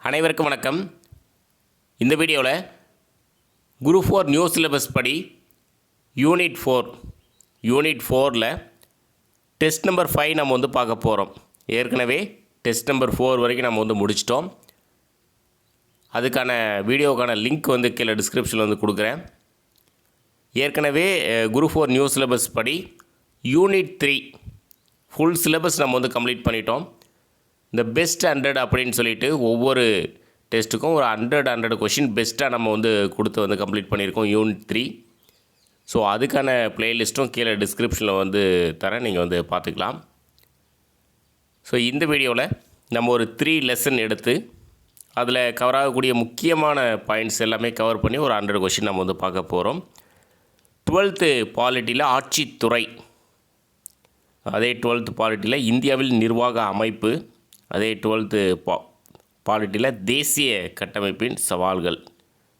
அனைவருக்கும் வணக்கம். இந்த வீடியோவில் குரூப் 4 நியூ சிலபஸ் படி யூனிட் 4ல் டெஸ்ட் நம்பர் 5 நம்ம பார்க்க போகிறோம். ஏற்கனவே டெஸ்ட் நம்பர் 4 வரைக்கும் நம்ம முடிச்சிட்டோம். அதுக்கான வீடியோக்கான லிங்க் கீழே டிஸ்கிரிப்ஷனில் கொடுக்குறேன். ஏற்கனவே குரூப் 4 நியூ சிலபஸ் படி யூனிட் 3 ஃபுல் சிலபஸ் நம்ம கம்ப்ளீட் பண்ணிட்டோம். இந்த பெஸ்ட் 100 அப்படின்னு சொல்லிட்டு ஒவ்வொரு டெஸ்ட்டுக்கும் ஒரு 100 கொஷின் பெஸ்ட்டாக நம்ம கொடுத்து கம்ப்ளீட் பண்ணியிருக்கோம் யூனிட் 3. ஸோ அதுக்கான ப்ளேலிஸ்ட்டும் கீழே டிஸ்கிரிப்ஷனில் தரேன், நீங்கள் பார்த்துக்கலாம். ஸோ இந்த வீடியோவில் நம்ம ஒரு 3 லெசன் எடுத்து அதில் கவர் ஆகக்கூடிய முக்கியமான பாயிண்ட்ஸ் எல்லாமே கவர் பண்ணி ஒரு 100 கொஷின் நம்ம பார்க்க போகிறோம். 12th பாலிட்டியில் ஆட்சித்துறை, அதே 12th பாலிட்டியில் இந்தியாவில் நிர்வாக அமைப்பு, அதே 12th பாலிட்டியில் தேசிய கட்டமைப்பின் சவால்கள்.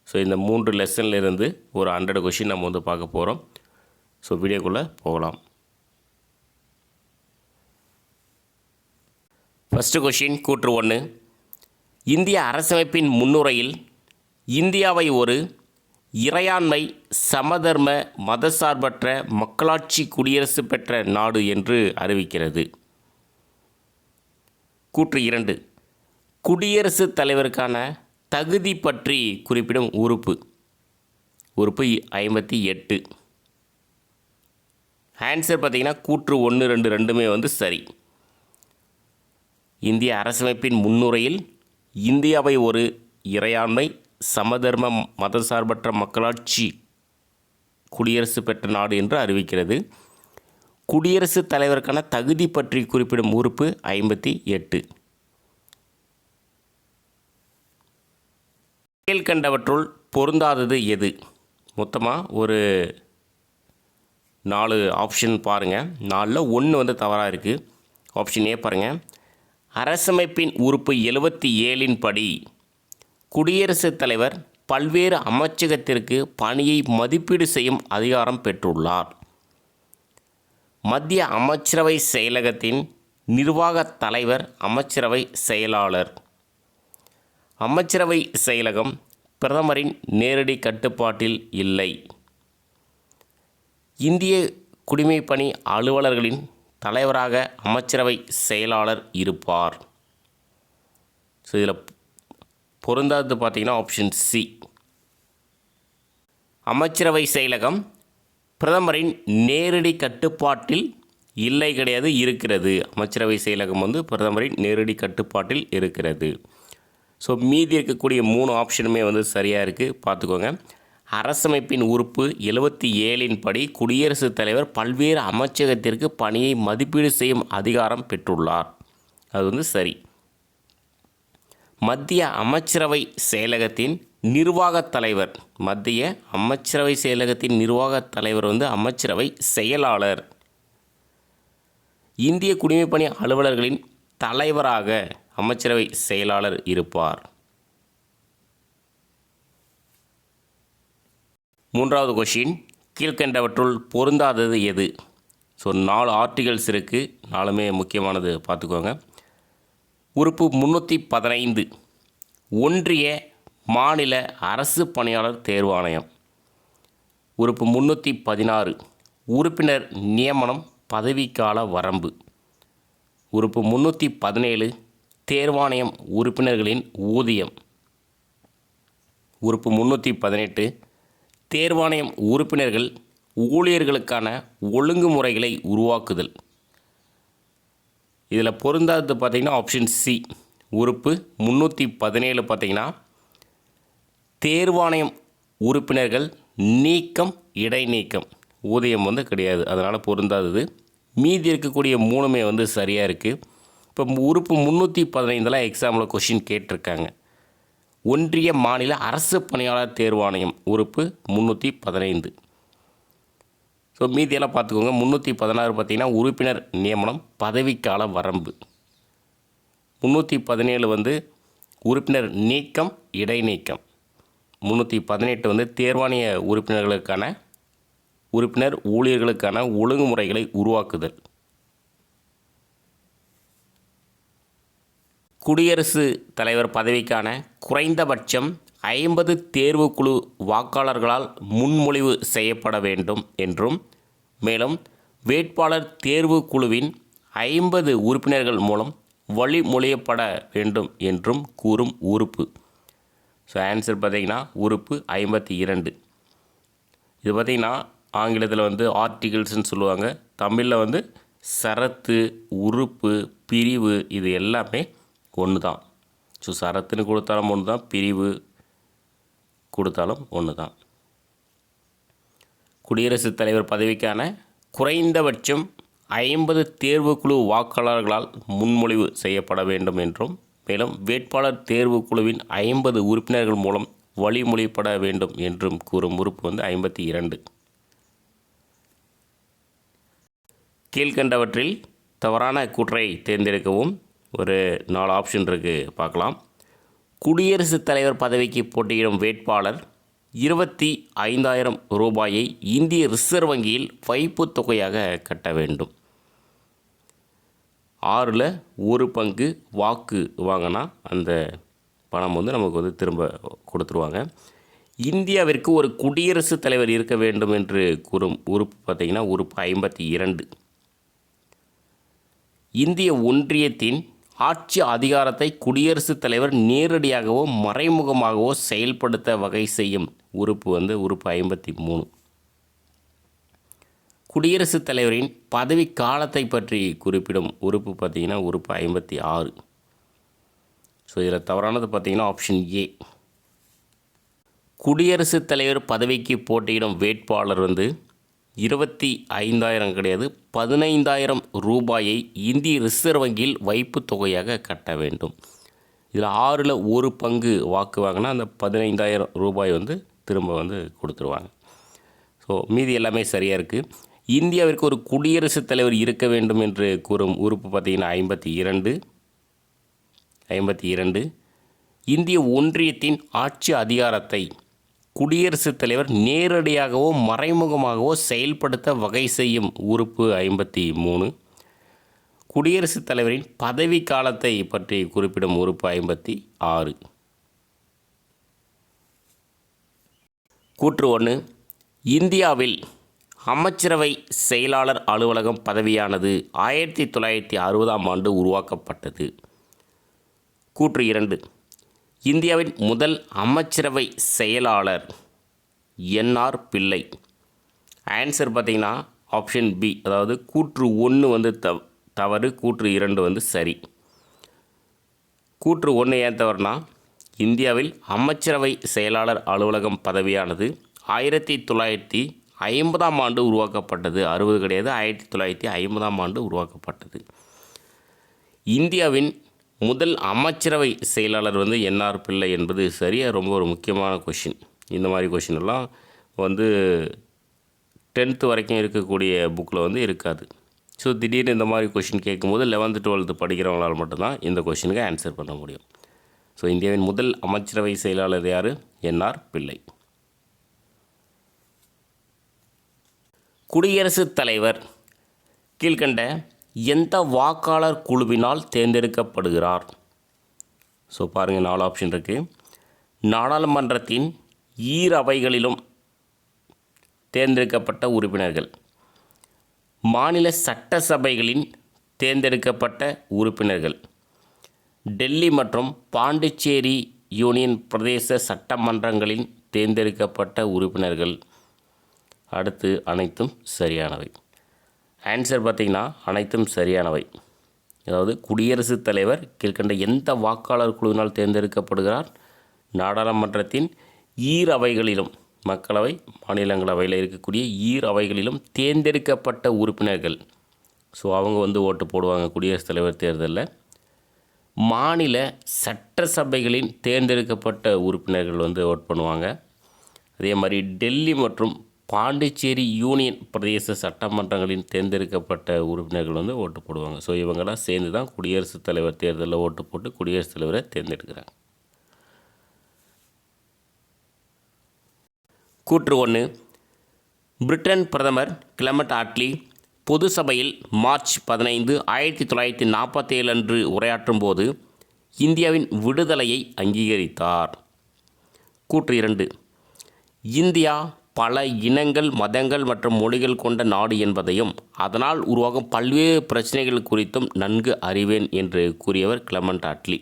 ஸோ இந்த 3 லெசன்லேருந்து ஒரு 100 கொஷின் நம்ம பார்க்க போகிறோம். ஸோ வீடியோக்குள்ளே போகலாம். ஃபஸ்ட்டு கொஷின் கூற்று 1. இந்திய அரசமைப்பின் முன்னுரையில் இந்தியாவை ஒரு இறையாண்மை, சமதர்ம, மதசார்பற்ற மக்களாட்சி குடியரசு பெற்ற நாடு என்று அறிவிக்கிறது. கூற்று 2. குடியரசுத் தலைவருக்கான தகுதி பற்றி குறிப்பிடும் உறுப்பு 58. ஆன்சர் பார்த்திங்கன்னா கூற்று 1, 2 ரெண்டுமே சரி. இந்திய அரசமைப்பின் முன்னுரையில் இந்தியாவை ஒரு இறையாண்மை, சமதர்ம, மதசார்பற்ற மக்களாட்சி குடியரசு பெற்ற நாடு என்று அறிவிக்கிறது. குடியரசுத் தலைவருக்கான தகுதி பற்றி குறிப்பிடும் உறுப்பு 58. கீழ்கண்டவற்றுள் பொருந்தாதது எது? மொத்தமாக ஒரு 4 ஆப்ஷன் பாருங்கள். 4ல் 1 தவறாக இருக்குது. ஆப்ஷன் ஏ பாருங்கள். அரசமைப்பின் உறுப்பு 77 படி குடியரசுத் தலைவர் பல்வேறு அமைச்சகத்திற்கு பணியை மதிப்பீடு செய்யும் அதிகாரம் பெற்றுள்ளார். மத்திய அமைச்சரவை செயலகத்தின் நிர்வாகத் தலைவர் அமைச்சரவை செயலாளர். அமைச்சரவை செயலகம் பிரதமரின் நேரடி கட்டுப்பாட்டில் இல்லை. இந்திய குடிமைப்பணி அலுவலர்களின் தலைவராக அமைச்சரவை செயலாளர் இருப்பார். ஸோ இதில் பொருந்தாதது பார்த்திங்கன்னா ஆப்ஷன் சி. அமைச்சரவை செயலகம் பிரதமரின் நேரடி கட்டுப்பாட்டில் இல்லை, கிடையாது, இருக்கிறது. அமைச்சரவை செயலகம் பிரதமரின் நேரடி கட்டுப்பாட்டில் இருக்கிறது. ஸோ மீதி இருக்கக்கூடிய 3 ஆப்ஷனுமே சரியாக இருக்குது, பார்த்துக்கோங்க. அரசமைப்பின் உறுப்பு 77 படி குடியரசுத் தலைவர் பல்வேறு அமைச்சகத்திற்கு பணியை மதிப்பீடு செய்யும் அதிகாரம் பெற்றுள்ளார், அது சரி. மத்திய அமைச்சரவை செயலகத்தின் நிர்வாகத் தலைவர், மத்திய அமைச்சரவை செயலகத்தின் நிர்வாகத் தலைவர் அமைச்சரவை செயலாளர். இந்திய குடிமைப்பணி அலுவலர்களின் தலைவராக அமைச்சரவை செயலாளர் இருப்பார். 3வது கொஷின். கீழ்கண்டவற்றுள் பொருந்தாதது எது? ஸோ 4 ஆர்டிகல்ஸ் இருக்குது, 4மே முக்கியமானது, பார்த்துக்கோங்க. உறுப்பு 315 ஒன்றிய மாநில அரசு பணியாளர் தேர்வாணையம். உறுப்பு 316 உறுப்பினர் நியமனம், பதவிக்கால வரம்பு. உறுப்பு 317 தேர்வாணையம் உறுப்பினர்களின் ஊதியம். உறுப்பு 318 தேர்வாணையம் உறுப்பினர்கள் ஊழியர்களுக்கான ஒழுங்குமுறைகளை உருவாக்குதல். இதில் பொருந்தாதது பார்த்திங்கன்னா ஆப்ஷன் சி. உறுப்பு 317 பார்த்திங்கன்னா தேர்வாணையம் உறுப்பினர்கள் நீக்கம், இடைநீக்கம், ஊதியம் கிடையாது, அதனால் பொருந்தாதது. மீதி இருக்கக்கூடிய 3மே சரியாக இருக்குது. இப்போ உறுப்பு 315 எக்ஸாமில் கொஷின் கேட்டிருக்காங்க. ஒன்றிய மாநில அரசு பணியாளர் தேர்வாணையம் உறுப்பு 315. ஸோ மீதியெல்லாம் பார்த்துக்கோங்க. 316 பார்த்திங்கன்னா உறுப்பினர் நியமனம், பதவிக்கால வரம்பு. 317 உறுப்பினர் நீக்கம், இடைநீக்கம். 318 தேர்வாணைய உறுப்பினர்களுக்கான உறுப்பினர் ஊழியர்களுக்கான ஒழுங்குமுறைகளை உருவாக்குதல். குடியரசுத் தலைவர் பதவிக்கான குறைந்தபட்சம் 50 தேர்வுக்குழு வாக்காளர்களால் முன்மொழிவு செய்யப்பட வேண்டும் என்றும், மேலும் வேட்பாளர் தேர்வு குழுவின் 50 உறுப்பினர்கள் மூலம் வழிமொழியப்பட வேண்டும் என்றும் கூறும் உறுப்பு. ஸோ ஆன்சர் பார்த்திங்கன்னா உறுப்பு 52. இது பார்த்திங்கன்னா ஆங்கிலத்தில் வந்து ஆர்டிகிள்ஸ்ன்னு சொல்லுவாங்க. தமிழில் சரத்து, உறுப்பு, பிரிவு இது எல்லாமே ஒன்று தான். ஸோ சரத்துன்னு கொடுத்தாலும் ஒன்று தான், பிரிவு கொடுத்தாலும் ஒன்று தான். குடியரசுத் தலைவர் பதவிக்கான குறைந்தபட்சம் 50 தேர்வுக்குழு வாக்காளர்களால் முன்மொழிவு செய்யப்பட வேண்டும் என்றும், மேலும் வேட்பாளர் தேர்வு குழுவின் 50 உறுப்பினர்கள் மூலம் வழிமொழியப்பட வேண்டும் என்றும் கூறும் உறுப்பு 52. கீழ்கண்டவற்றில் தவறான கூற்றை தேர்ந்தெடுக்கவும். ஒரு 4 ஆப்ஷன் இருக்குது, பார்க்கலாம். குடியரசுத் தலைவர் பதவிக்கு போட்டியிடும் வேட்பாளர் 25,000 ரூபாயை இந்திய ரிசர்வ் வங்கியில் வைப்பு தொகையாக கட்ட வேண்டும். 6ல் 1 பங்கு வாக்கு வாங்கினா அந்த பணம் நமக்கு திரும்ப கொடுத்துருவாங்க. இந்தியாவிற்கு ஒரு குடியரசுத் தலைவர் இருக்க வேண்டும் என்று கூறும் உறுப்பு பார்த்திங்கன்னா உறுப்பு 52. இந்திய ஒன்றியத்தின் ஆட்சி அதிகாரத்தை குடியரசுத் தலைவர் நேரடியாகவோ மறைமுகமாகவோ செயல்படுத்த வகை செய்யும் உறுப்பு உறுப்பு 53. குடியரசுத் தலைவரின் பதவி காலத்தை பற்றி குறிப்பிடும் உறுப்பு பார்த்திங்கன்னா உறுப்பு 56. ஸோ இதில் தவறானது பார்த்திங்கன்னா ஆப்ஷன் ஏ. குடியரசுத் தலைவர் பதவிக்கு போட்டியிடும் வேட்பாளர் 25,000 கிடையாது, 15,000 ரூபாயை இந்திய ரிசர்வ் வங்கியில் வைப்பு தொகையாக கட்ட வேண்டும். இதில் 6ல் 1 பங்கு வாக்கு வாங்கினா அந்த 15,000 ரூபாய் திரும்ப கொடுத்துருவாங்க. ஸோ மீதி எல்லாமே சரியாக இருக்குது. இந்தியாவிற்கு ஒரு குடியரசுத் தலைவர் இருக்க வேண்டும் என்று கூறும் உறுப்பு பார்த்திங்கன்னா 52. இந்திய ஒன்றியத்தின் ஆட்சி அதிகாரத்தை குடியரசுத் தலைவர் நேரடியாகவோ மறைமுகமாகவோ செயல்படுத்த வகை செய்யும் உறுப்பு 53. குடியரசுத் தலைவரின் பதவி காலத்தை பற்றி குறிப்பிடும் உறுப்பு 56. கூற்று 1. இந்தியாவில் அமைச்சரவை செயலாளர் அலுவலகம் பதவியானது 1960ஆம் ஆண்டு உருவாக்கப்பட்டது. கூற்று 2. இந்தியாவின் முதல் அமைச்சரவை செயலாளர் என்ஆர் பிள்ளை. ஆன்சர் பார்த்திங்கன்னா ஆப்ஷன் பி, அதாவது கூற்று 1 தவறு, கூற்று 2 சரி. கூற்று 1 ஏன் தவறுனா, இந்தியாவில் அமைச்சரவை செயலாளர் அலுவலகம் பதவியானது 1950ஆம் ஆண்டு உருவாக்கப்பட்டது. 60 கிடையாது, 1950ஆம் ஆண்டு உருவாக்கப்பட்டது. இந்தியாவின் முதல் அமைச்சரவை செயலாளர் என்ஆர் பிள்ளை என்பது சரியாக ரொம்ப ஒரு முக்கியமான கொஷின். இந்த மாதிரி கொஷின் எல்லாம் 10th வரைக்கும் இருக்கக்கூடிய புக்கில் இருக்காது. ஸோ திடீர்னு இந்த மாதிரி கொஷின் கேட்கும்போது 11th 12th படிக்கிறவங்களால் மட்டும்தான் இந்த கொஷினுக்கு ஆன்சர் பண்ண முடியும். ஸோ இந்தியாவின் முதல் அமைச்சரவை செயலாளர் யார்? என்ஆர் பிள்ளை. குடியரசுத் தலைவர் கீழ்கண்ட எந்த வாக்காளர் குழுவினால் தேர்ந்தெடுக்கப்படுகிறார்? ஸோ பாருங்கள், 4 ஆப்ஷன் இருக்குது. நாடாளுமன்றத்தின் அவைகளிலும் தேர்ந்தெடுக்கப்பட்ட உறுப்பினர்கள், மாநில சட்டசபைகளின் தேர்ந்தெடுக்கப்பட்ட உறுப்பினர்கள், டெல்லி மற்றும் பாண்டிச்சேரி யூனியன் பிரதேச சட்டமன்றங்களின் தேர்ந்தெடுக்கப்பட்ட உறுப்பினர்கள். அடுத்து அனைத்தும் சரியானவை. ஆன்சர் பார்த்திங்கன்னா அனைத்தும் சரியானவை. அதாவது குடியரசுத் தலைவர் கீழ்கண்ட எந்த வாக்காளர் குழுவினால் தேர்ந்தெடுக்கப்படுகிறார்? நாடாளுமன்றத்தின் அவைகளிலும், மக்களவை மாநிலங்களவையில் இருக்கக்கூடிய அவைகளிலும் தேர்ந்தெடுக்கப்பட்ட உறுப்பினர்கள். ஸோ அவங்க ஓட்டு போடுவாங்க குடியரசுத் தலைவர் தேர்தலில். மாநில சட்டசபைகளின் தேர்ந்தெடுக்கப்பட்ட உறுப்பினர்கள் ஓட் பண்ணுவாங்க. அதே மாதிரி டெல்லி மற்றும் பாண்டிச்சேரி யூனியன் பிரதேச சட்டமன்றங்களின் தேர்ந்தெடுக்கப்பட்ட உறுப்பினர்கள் ஓட்டு போடுவாங்க. ஸோ இவங்கெல்லாம் சேர்ந்து தான் குடியரசுத் தலைவர் தேர்தலில் ஓட்டு போட்டு குடியரசுத் தலைவரை தேர்ந்தெடுக்கிறாங்க. கூற்று 1. பிரிட்டன் பிரதமர் கிளமெண்ட் ஆட்லி பொது சபையில் மார்ச் 15, 1947 அன்று உரையாற்றும் போது இந்தியாவின் விடுதலையை அங்கீகரித்தார்? கூற்று 2. இந்தியா பல இனங்கள், மதங்கள் மற்றும் மொழிகள் கொண்ட நாடு என்பதையும் அதனால் உருவாகும் பல்வேறு பிரச்சனைகள் குறித்தும் நன்கு அறிவேன் என்று கூறியவர் கிளமெண்ட் அட்லி.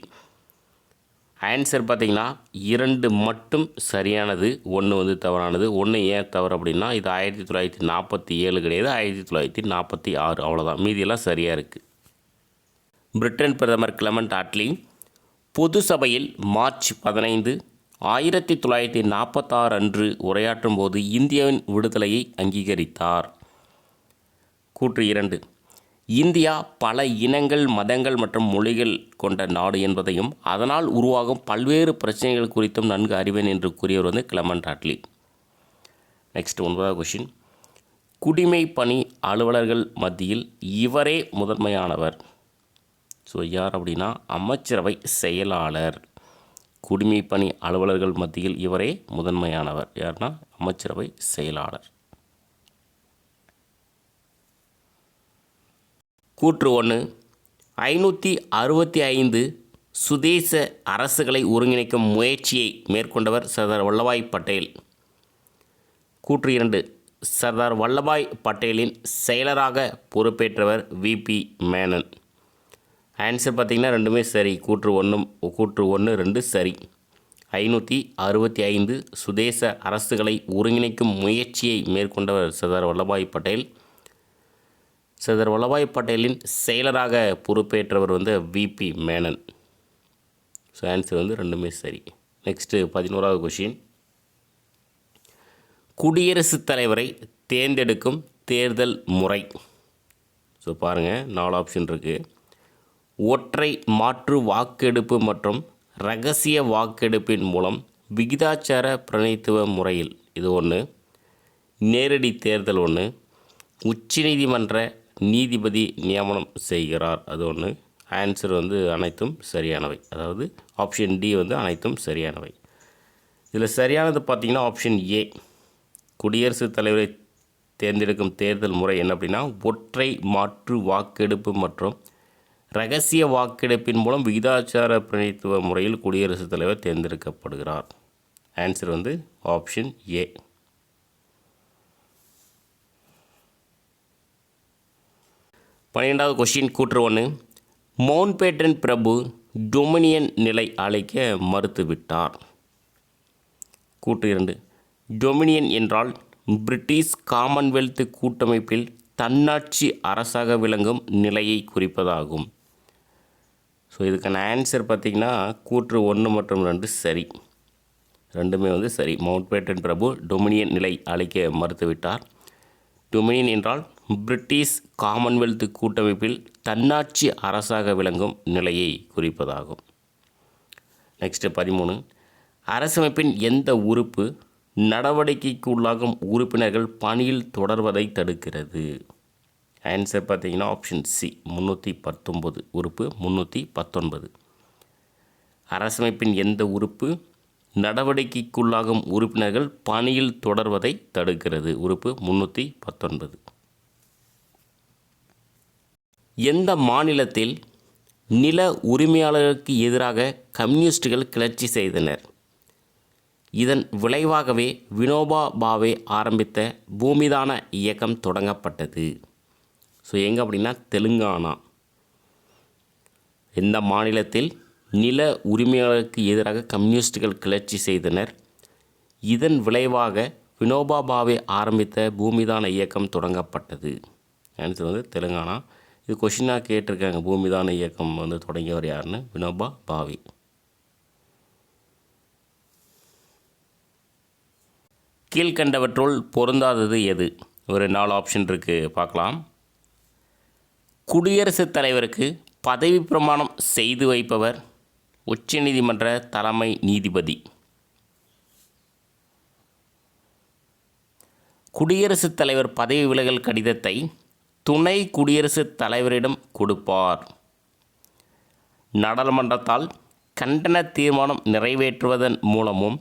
ஆன்சர் பார்த்திங்கன்னா 2 மட்டும் சரியானது, 1 தவறானது. 1 ஏன் தவறு அப்படின்னா இது 1947 கிடையாது, 1946 அவ்வளோதான். மீதியெல்லாம் சரியாக இருக்குது. பிரிட்டன் பிரதமர் கிளமெண்ட் அட்லி பொது சபையில் மார்ச் 15, 1946 அன்று உரையாற்றும் போது இந்தியாவின் விடுதலையை அங்கீகரித்தார். கூற்று 2. இந்தியா பல இனங்கள், மதங்கள் மற்றும் மொழிகள் கொண்ட நாடு என்பதையும் அதனால் உருவாகும் பல்வேறு பிரச்சனைகள் குறித்தும் நன்கு அறிவேன் என்று கூறியவர் கிளமெண்ட் அட்லி. நெக்ஸ்ட் 9வது கொஷின். குடிமை பணி அலுவலர்கள் மத்தியில் இவரே முதன்மையானவர். ஸோ யார் அப்படின்னா அமைச்சரவை செயலாளர். குடிமை பணி அலுவலர்கள் மத்தியில் இவரே முதன்மையானவர். யார்னா அமைச்சரவை செயலாளர். கூற்று 1. 565 சுதேச அரசுகளை ஒருங்கிணைக்கும் முயற்சியை மேற்கொண்டவர் சர்தார் வல்லபாய் பட்டேல். கூற்று 2. சர்தார் வல்லபாய் பட்டேலின் செயலராக பொறுப்பேற்றவர் விபி மேனன். ஆன்சர் பார்த்திங்கன்னா ரெண்டுமே சரி. கூற்று 1, 2 சரி. 565 சுதேச அரசுகளை ஒருங்கிணைக்கும் முயற்சியை மேற்கொண்டவர் சர்தார் வல்லபாய் பட்டேல். சர்தார் வல்லபாய் பட்டேலின் செயலராக பொறுப்பேற்றவர் விபி மேனன். ஸோ ஆன்சர் ரெண்டுமே சரி. நெக்ஸ்ட்டு 11வது கொஷின். குடியரசுத் தலைவரை தேர்ந்தெடுக்கும் தேர்தல் முறை. ஸோ பாருங்கள், 4 ஆப்ஷன் இருக்குது. ஒற்றை மாற்று வாக்கெடுப்பு மற்றும் இரகசிய வாக்கெடுப்பின் மூலம் விகிதாச்சார பிரதிநிதித்துவ முறையில் இது 1. நேரடி தேர்தல் 1. உச்சநீதிமன்ற நீதிபதி நியமனம் செய்கிறார் அது 1. ஆன்சர் அனைத்தும் சரியானவை. அதாவது ஆப்ஷன் டி அனைத்தும் சரியானவை. இதில் சரியானது பார்த்திங்கன்னா ஆப்ஷன் ஏ. குடியரசுத் தலைவரை தேர்ந்தெடுக்கும் தேர்தல் முறை என்ன அப்படின்னா ஒற்றை மாற்று வாக்கெடுப்பு மற்றும் இரகசிய வாக்கெடுப்பின் மூலம் விகிதாச்சார பிரதிநிதித்துவ முறையில் குடியரசுத் தலைவர் தேர்ந்தெடுக்கப்படுகிறார். Answer option A. 12வது கொஷின். கூற்று 1. மவுண்ட்பேட்டன் பிரபு டொமினியன் நிலை அழைக்க மறுத்துவிட்டார். கூற்று 2. டொமினியன் என்றால் பிரிட்டிஷ் காமன்வெல்த் கூட்டமைப்பில் தன்னாட்சி அரசாக விளங்கும் நிலையை குறிப்பதாகும். ஸோ இதுக்கான ஆன்சர் பார்த்திங்கன்னா கூற்று 1 மற்றும் 2 சரி. ரெண்டுமே சரி. மவுண்ட்பேட்டன் பிரபு டொமினியன் நிலை அழைக்க மறுத்துவிட்டார். டொமினியன் என்றால் பிரிட்டிஷ் காமன்வெல்த் கூட்டமைப்பில் தன்னாட்சி அரசாக விளங்கும் நிலையை குறிப்பதாகும். நெக்ஸ்ட்டு 13. அரசமைப்பின் எந்த உறுப்பு நடவடிக்கைக்கு உள்ளாகும் உறுப்பினர்கள் பணியில் தொடர்வதை தடுக்கிறது? ஆன்சர் பார்த்திங்கன்னா ஆப்ஷன் சி 319. உறுப்பு 319. அரசமைப்பின் எந்த உறுப்பு நடவடிக்கைக்குள்ளாகும் உறுப்பினர்கள் பணியில் தொடர்வதை தடுக்கிறது? உறுப்பு 319. எந்த மாநிலத்தில் நில உரிமையாளர்களுக்கு எதிராக கம்யூனிஸ்டுகள் கிளர்ச்சி செய்தனர்? இதன் விளைவாகவே வினோபா பாவே ஆரம்பித்த பூமிதான இயக்கம் தொடங்கப்பட்டது. ஸோ எங்கே அப்படின்னா தெலுங்கானா. எந்த மாநிலத்தில் நில உரிமையாளருக்கு எதிராக கம்யூனிஸ்டுகள் கிளர்ச்சி செய்தனர்? இதன் விளைவாக வினோபா பாவே ஆரம்பித்த பூமிதான இயக்கம் தொடங்கப்பட்டது. ஆன்சர் தெலுங்கானா. இது கொஷினாக கேட்டிருக்காங்க. பூமிதான இயக்கம் தொடங்கியவர் யாருன்னு? வினோபா பாவே. கீழ்கண்டவற்றுள் பொருந்தாதது எது? ஒரு 4 ஆப்ஷன் இருக்குது, பார்க்கலாம். குடியரசுத் தலைவருக்கு பதவி பிரமாணம் செய்து வைப்பவர் உச்சநீதிமன்ற தலைமை நீதிபதி. குடியரசுத் தலைவர் பதவி விலகல் கடிதத்தை துணை குடியரசுத் தலைவரிடம் கொடுப்பார். நாடாளுமன்றத்தால் கண்டன தீர்மானம் நிறைவேற்றுவதன் மூலமும்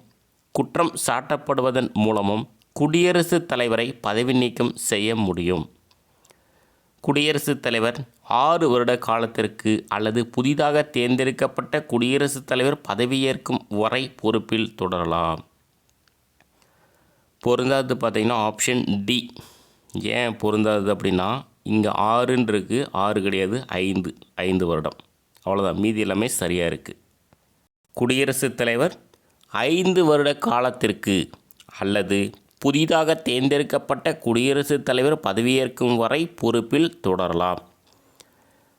குற்றம் சாட்டப்படுவதன் மூலமும் குடியரசுத் தலைவரை பதவி நீக்கம் செய்ய முடியும். குடியரசுத் தலைவர் 6 வருட காலத்திற்கு அல்லது புதிதாக தேர்ந்தெடுக்கப்பட்ட குடியரசுத் தலைவர் பதவியேற்கும் வரை பொறுப்பில் தொடரலாம். பொருந்தாது பார்த்திங்கன்னா ஆப்ஷன் டி. ஏன் பொருந்தாது அப்படின்னா இங்கே 6ன்னு இருக்குது, 6 கிடையாது 5 வருடம். அவ்வளோதான், மீதி எல்லாமே சரியாக இருக்குது. குடியரசுத் தலைவர் 5 வருட காலத்திற்கு அல்லது புதிதாக தேர்ந்தெடுக்கப்பட்ட குடியரசுத் தலைவர் பதவியேற்கும் வரை பொறுப்பில் தொடரலாம்.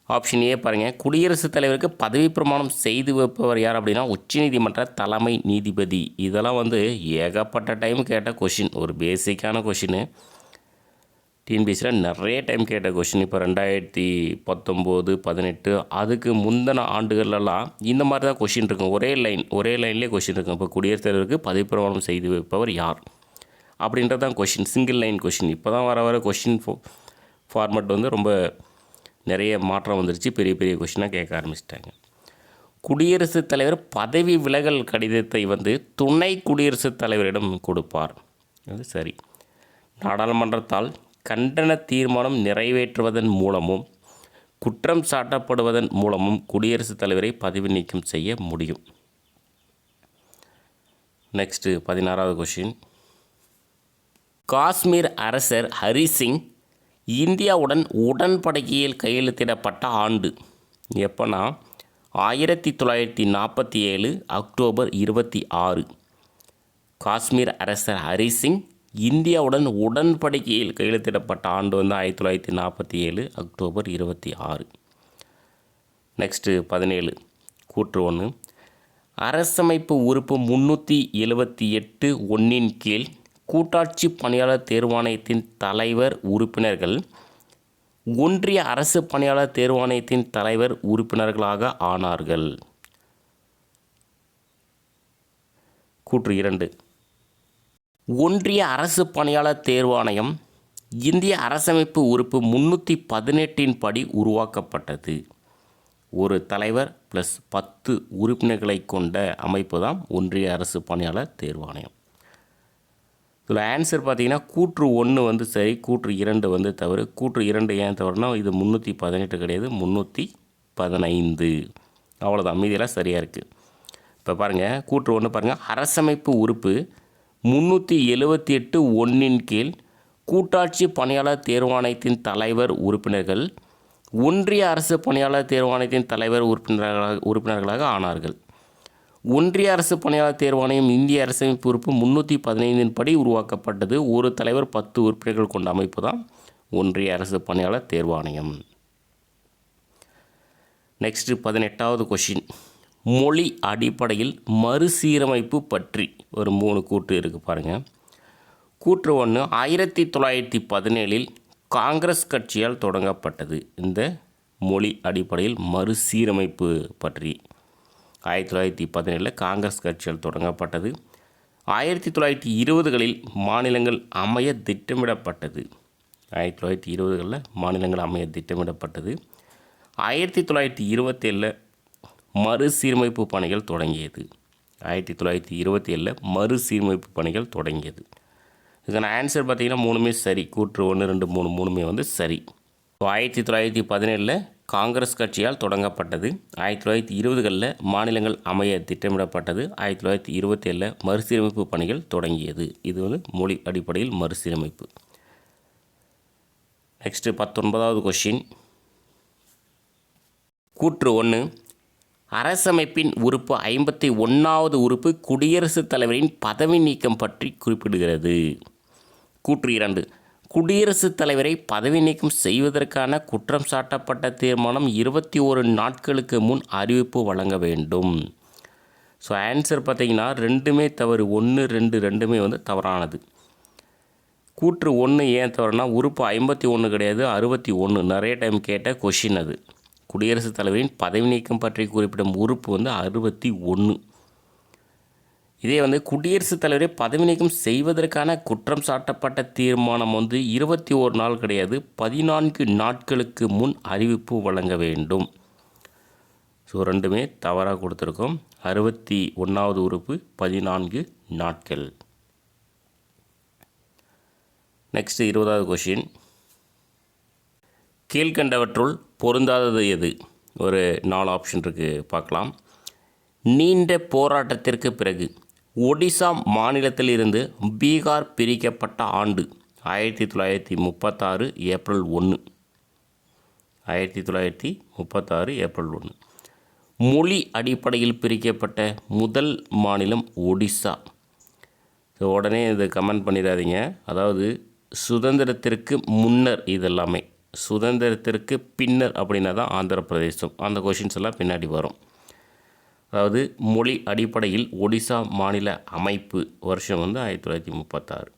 ஆப்ஷன் ஏ பாருங்கள், குடியரசுத் தலைவருக்கு பதவி பிரமாணம் செய்து வைப்பவர் யார் அப்படின்னா உச்சநீதிமன்ற தலைமை நீதிபதி. இதெல்லாம் ஏகப்பட்ட டைம் கேட்ட கொஷின், ஒரு பேசிக்கான கொஷின்னு. டிஎன்பிஎஸ்சியில் நிறைய டைம் கேட்ட கொஷின். இப்போ 2019, 18 அதுக்கு முந்தின ஆண்டுகள்லாம் இந்த மாதிரி தான் கொஷின் இருக்கும். ஒரே லைன்லேயே கொஷின் இருக்கும். இப்போ குடியரசுத் தலைவருக்கு பதவி பிரமாணம் செய்து வைப்பவர் யார் அப்படின்றது தான் கொஷின், சிங்கிள் லைன் கொஷின். இப்போ தான் வர கொஷின் ஃபார்மேட் ரொம்ப நிறைய மாற்றம் வந்துருச்சு, பெரிய பெரிய கொஷினாக கேட்க ஆரம்பிச்சிட்டாங்க. குடியரசுத் தலைவர் பதவி விலகல் கடிதத்தை துணை குடியரசுத் தலைவரிடம் கொடுப்பார். அது சரி. நாடாளுமன்றத்தால் கண்டன தீர்மானம் நிறைவேற்றுவதன் மூலமும் குற்றம் சாட்டப்படுவதன் மூலமும் குடியரசுத் தலைவரை பதவி நீக்கம் செய்ய முடியும். Next 16வது question. காஷ்மீர் அரசர் ஹரி சிங் இந்தியாவுடன் உடன்படிக்கையில் கையெழுத்திடப்பட்ட ஆண்டு எப்போனா 1947 அக்டோபர் 26. காஷ்மீர் அரசர் ஹரி சிங் இந்தியாவுடன் உடன்படிக்கையில் கையெழுத்திடப்பட்ட ஆண்டு 1947 அக்டோபர் 26. நெக்ஸ்ட்டு 17 கூற்று 1. அரசமைப்பு உறுப்பு 378 1 கீழ் கூட்டாட்சி பணியாளர் தேர்வாணையத்தின் தலைவர் உறுப்பினர்கள் ஒன்றிய அரசு பணியாளர் தேர்வாணையத்தின் தலைவர் உறுப்பினர்களாக ஆனார்கள். கூற்று 2. ஒன்றிய அரசு பணியாளர் தேர்வாணையம் இந்திய அரசமைப்பு உறுப்பு 318 படி உருவாக்கப்பட்டது. ஒரு தலைவர் ப்ளஸ் 10 உறுப்பினர்களை கொண்ட அமைப்பு தான் ஒன்றிய அரசு பணியாளர் தேர்வாணையம். இதில் ஆன்சர் பார்த்திங்கன்னா கூற்று 1 சரி, கூற்று 2 தவறு. கூற்று 2 ஏன் தவறுனா இது 318 கிடையாது, 315. அவ்வளோதான், மீதியெல்லாம் சரியாக இருக்குது. இப்போ பாருங்கள், கூற்று 1 பாருங்கள். அரசமைப்பு உறுப்பு 378 1 கீழ் கூட்டாட்சி பணியாளர் தேர்வாணையத்தின் தலைவர் உறுப்பினர்கள் ஒன்றிய அரசு பணியாளர் தேர்வாணையத்தின் தலைவர் உறுப்பினர்களாக ஆனார்கள். ஒன்றிய அரசு பணியாளர் தேர்வாணையம் இந்திய அரசமைப்பு உறுப்பு 315 படி உருவாக்கப்பட்டது. ஒரு தலைவர் 10 உறுப்பினர்கள் கொண்ட அமைப்பு தான் ஒன்றிய அரசு பணியாளர் தேர்வாணையம். நெக்ஸ்ட்டு 18வது கொஷின். மொழி அடிப்படையில் மறுசீரமைப்பு பற்றி ஒரு 3 கூற்று இருக்குது பாருங்கள். கூற்று 1. 1917 காங்கிரஸ் கட்சியால் தொடங்கப்பட்டது. இந்த மொழி அடிப்படையில் மறுசீரமைப்பு பற்றி 1917 காங்கிரஸ் கட்சியால் தொடங்கப்பட்டது. 1920களில் மாநிலங்கள் அமைய திட்டமிடப்பட்டது. 1920களில் மாநிலங்கள் அமைய திட்டமிடப்பட்டது. 1927 மறுசீரமைப்பு பணிகள் தொடங்கியது. 1927 மறுசீரமைப்பு பணிகள் தொடங்கியது. இதுக்கான ஆன்சர் பார்த்திங்கன்னா 3மே சரி. கூற்று 1, 2, 3 3மே சரி. 1917 காங்கிரஸ் கட்சியால் தொடங்கப்பட்டது. 1920களில் மாநிலங்கள் அமைய திட்டமிடப்பட்டது. 1927 மறுசீரமைப்பு பணிகள் தொடங்கியது. இது மொழி அடிப்படையில் மறுசீரமைப்பு. நெக்ஸ்ட்டு 19வது கொஷின். கூற்று 1. அரசமைப்பின் உறுப்பு 51வது உறுப்பு குடியரசுத் தலைவரின் பதவி நீக்கம் பற்றி குறிப்பிடுகிறது. கூற்று 2. குடியரசுத் தலைவரை பதவி நீக்கம் செய்வதற்கான குற்றம் சாட்டப்பட்ட தீர்மானம் 21 நாட்களுக்கு முன் அறிவிப்பு வழங்க வேண்டும். ஸோ ஆன்சர் பார்த்திங்கன்னா 2மே தவறு. 1, 2 2மே தவறானது. கூற்று 1 ஏன் தவறுனா உறுப்பு 51 கிடையாது, 61. நிறைய டைம் கேட்ட கொஷின் அது. குடியரசுத் தலைவரின் பதவி நீக்கம் பற்றி குறிப்பிடும் உறுப்பு 61. இதே குடியரசுத் தலைவரை பதவி நீக்கம் செய்வதற்கான குற்றம் சாட்டப்பட்ட தீர்மானம் 21 நாள் கிடையாது, 14 நாட்களுக்கு முன் அறிவிப்பு வழங்க வேண்டும். ஸோ 2மே தவறாக கொடுத்துருக்கோம். 61வது உறுப்பு 14 நாட்கள். நெக்ஸ்ட்டு 20வது கொஷின். கீழ்கண்டவற்றுள் பொருந்தாதது எது? ஒரு 4 ஆப்ஷன் இருக்குது, பார்க்கலாம். நீண்ட போராட்டத்திற்கு பிறகு ஒடிசா மாநிலத்திலிருந்து பீகார் பிரிக்கப்பட்ட ஆண்டு 1936 ஏப்ரல் 1. 1936 ஏப்ரல் 1. மொழி அடிப்படையில் பிரிக்கப்பட்ட முதல் மாநிலம் ஒடிசா. ஸோ உடனே இது கமெண்ட் பண்ணிடாதீங்க. அதாவது சுதந்திரத்திற்கு முன்னர், இதெல்லாமே சுதந்திரத்திற்கு பின்னர் அப்படின்னா தான் ஆந்திர பிரதேசம். அந்த கொஷின்ஸ் எல்லாம் பின்னாடி வரும். அதாவது மொழி அடிப்படையில் ஒடிசா மாநில அமைப்பு வருஷம் 1936.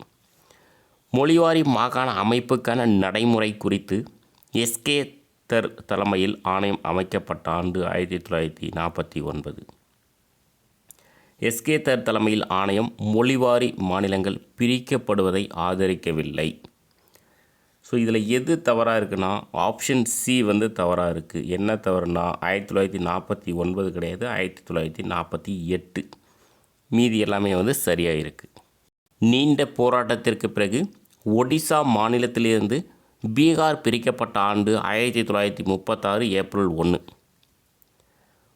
மொழிவாரி மாகாண அமைப்புக்கான நடைமுறை குறித்து எஸ்கே தர் தலைமையில் ஆணையம் அமைக்கப்பட்ட ஆண்டு 1949. எஸ்கே தர் தலைமையில் ஆணையம் மொழிவாரி மாநிலங்கள் பிரிக்கப்படுவதை ஆதரிக்கவில்லை. ஸோ இதில் எது தவறாக இருக்குன்னா ஆப்ஷன் சி தவறாக இருக்குது. என்ன தவறுனா 1949 கிடையாது, 1948. மீதி எல்லாமே சரியாக இருக்குது. நீண்ட போராட்டத்திற்கு பிறகு ஒடிசா மாநிலத்திலிருந்து பீகார் பிரிக்கப்பட்ட ஆண்டு 1936 ஏப்ரல் 1.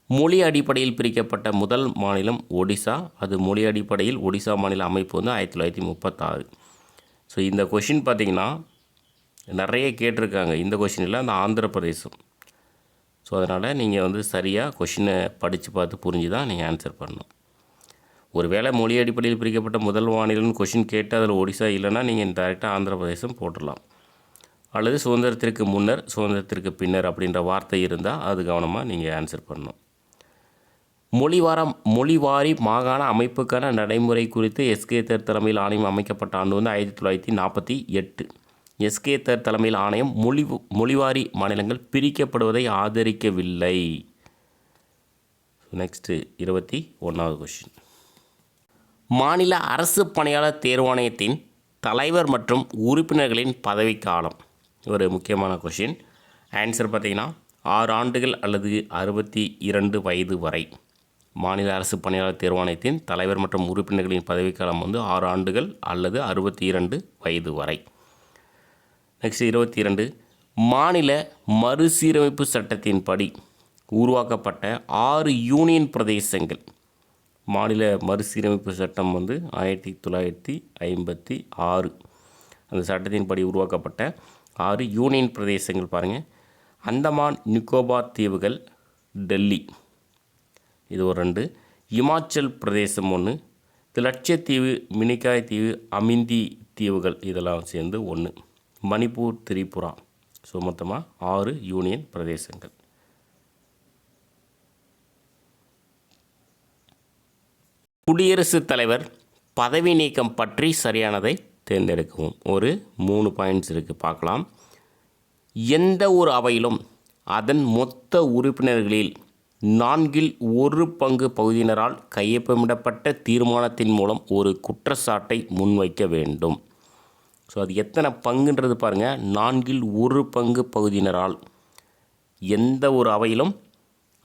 மொழி அடிப்படையில் பிரிக்கப்பட்ட முதல் மாநிலம் ஒடிசா. அது மொழி அடிப்படையில் ஒடிசா மாநில அமைப்பு 1936. ஸோ இந்த கொஷின் பார்த்திங்கன்னா நிறைய கேட்டிருக்காங்க. இந்த கொஷினில் அந்த ஆந்திர பிரதேசம். ஸோ அதனால் நீங்கள் சரியாக கொஷினை படித்து பார்த்து புரிஞ்சு தான் நீங்கள் ஆன்சர் பண்ணணும். ஒரு வேளை மொழி அடிப்படையில் பிரிக்கப்பட்ட முதல் மாநிலம்னு கொஷின் கேட்டு அதில் ஒடிசா இல்லைன்னா நீங்கள் டைரெக்டாக ஆந்திர பிரதேசம் போட்டுடலாம். அல்லது சுதந்திரத்திற்கு முன்னர், சுதந்திரத்திற்கு பின்னர் அப்படின்ற வார்த்தை இருந்தால் அது கவனமாக நீங்கள் ஆன்சர் பண்ணணும். மொழிவாரி மாகாண அமைப்புக்கான நடைமுறை குறித்து எஸ்கே தர் தலைமையில் ஆணையம் அமைக்கப்பட்ட ஆண்டு 1948. எஸ்கே தர் தலைமையில் ஆணையம் மொழிவாரி மாநிலங்கள் பிரிக்கப்படுவதை ஆதரிக்கவில்லை. நெக்ஸ்ட்டு 21வது கொஷின். மாநில அரசு பணியாளர் தேர்வாணையத்தின் தலைவர் மற்றும் உறுப்பினர்களின் பதவிக்காலம். ஒரு முக்கியமான கொஷின். ஆன்சர் பார்த்திங்கன்னா 6 ஆண்டுகள் அல்லது 62 வயது வரை. மாநில அரசு பணியாளர் தேர்வாணையத்தின் தலைவர் மற்றும் உறுப்பினர்களின் பதவிக்காலம் 6 ஆண்டுகள் அல்லது 62 வயது வரை. நெக்ஸ்ட் 22. மாநில மறுசீரமைப்பு சட்டத்தின்படி உருவாக்கப்பட்ட 6 யூனியன் பிரதேசங்கள். மாநில மறுசீரமைப்பு சட்டம் 1956. அந்த சட்டத்தின்படி உருவாக்கப்பட்ட 6 யூனியன் பிரதேசங்கள் பாருங்கள். அந்தமான் நிக்கோபார் தீவுகள், டெல்லி, இது ஒரு 2. இமாச்சல் பிரதேசம் 1. லட்சத்தீவு, மினிகாய் தீவு, அமிந்தி தீவுகள் இதெல்லாம் சேர்ந்து 1. மணிப்பூர், திரிபுரா. ஸோ மொத்தமாக 6 யூனியன் பிரதேசங்கள். குடியரசுத் தலைவர் பதவி நீக்கம் பற்றி சரியானதை தேர்ந்தெடுக்கவும். ஒரு 3 பாயிண்ட்ஸ் இருக்குது, பார்க்கலாம். எந்த ஒரு அவையிலும் அதன் மொத்த உறுப்பினர்களில் 1/4 பகுதியினரால் கையொப்பமிடப்பட்ட தீர்மானத்தின் மூலம் ஒரு குற்றச்சாட்டை முன்வைக்க வேண்டும். ஸோ அது எத்தனை பங்குன்றது பாருங்கள். 1/4 பகுதியினரால். எந்த ஒரு அவையிலும்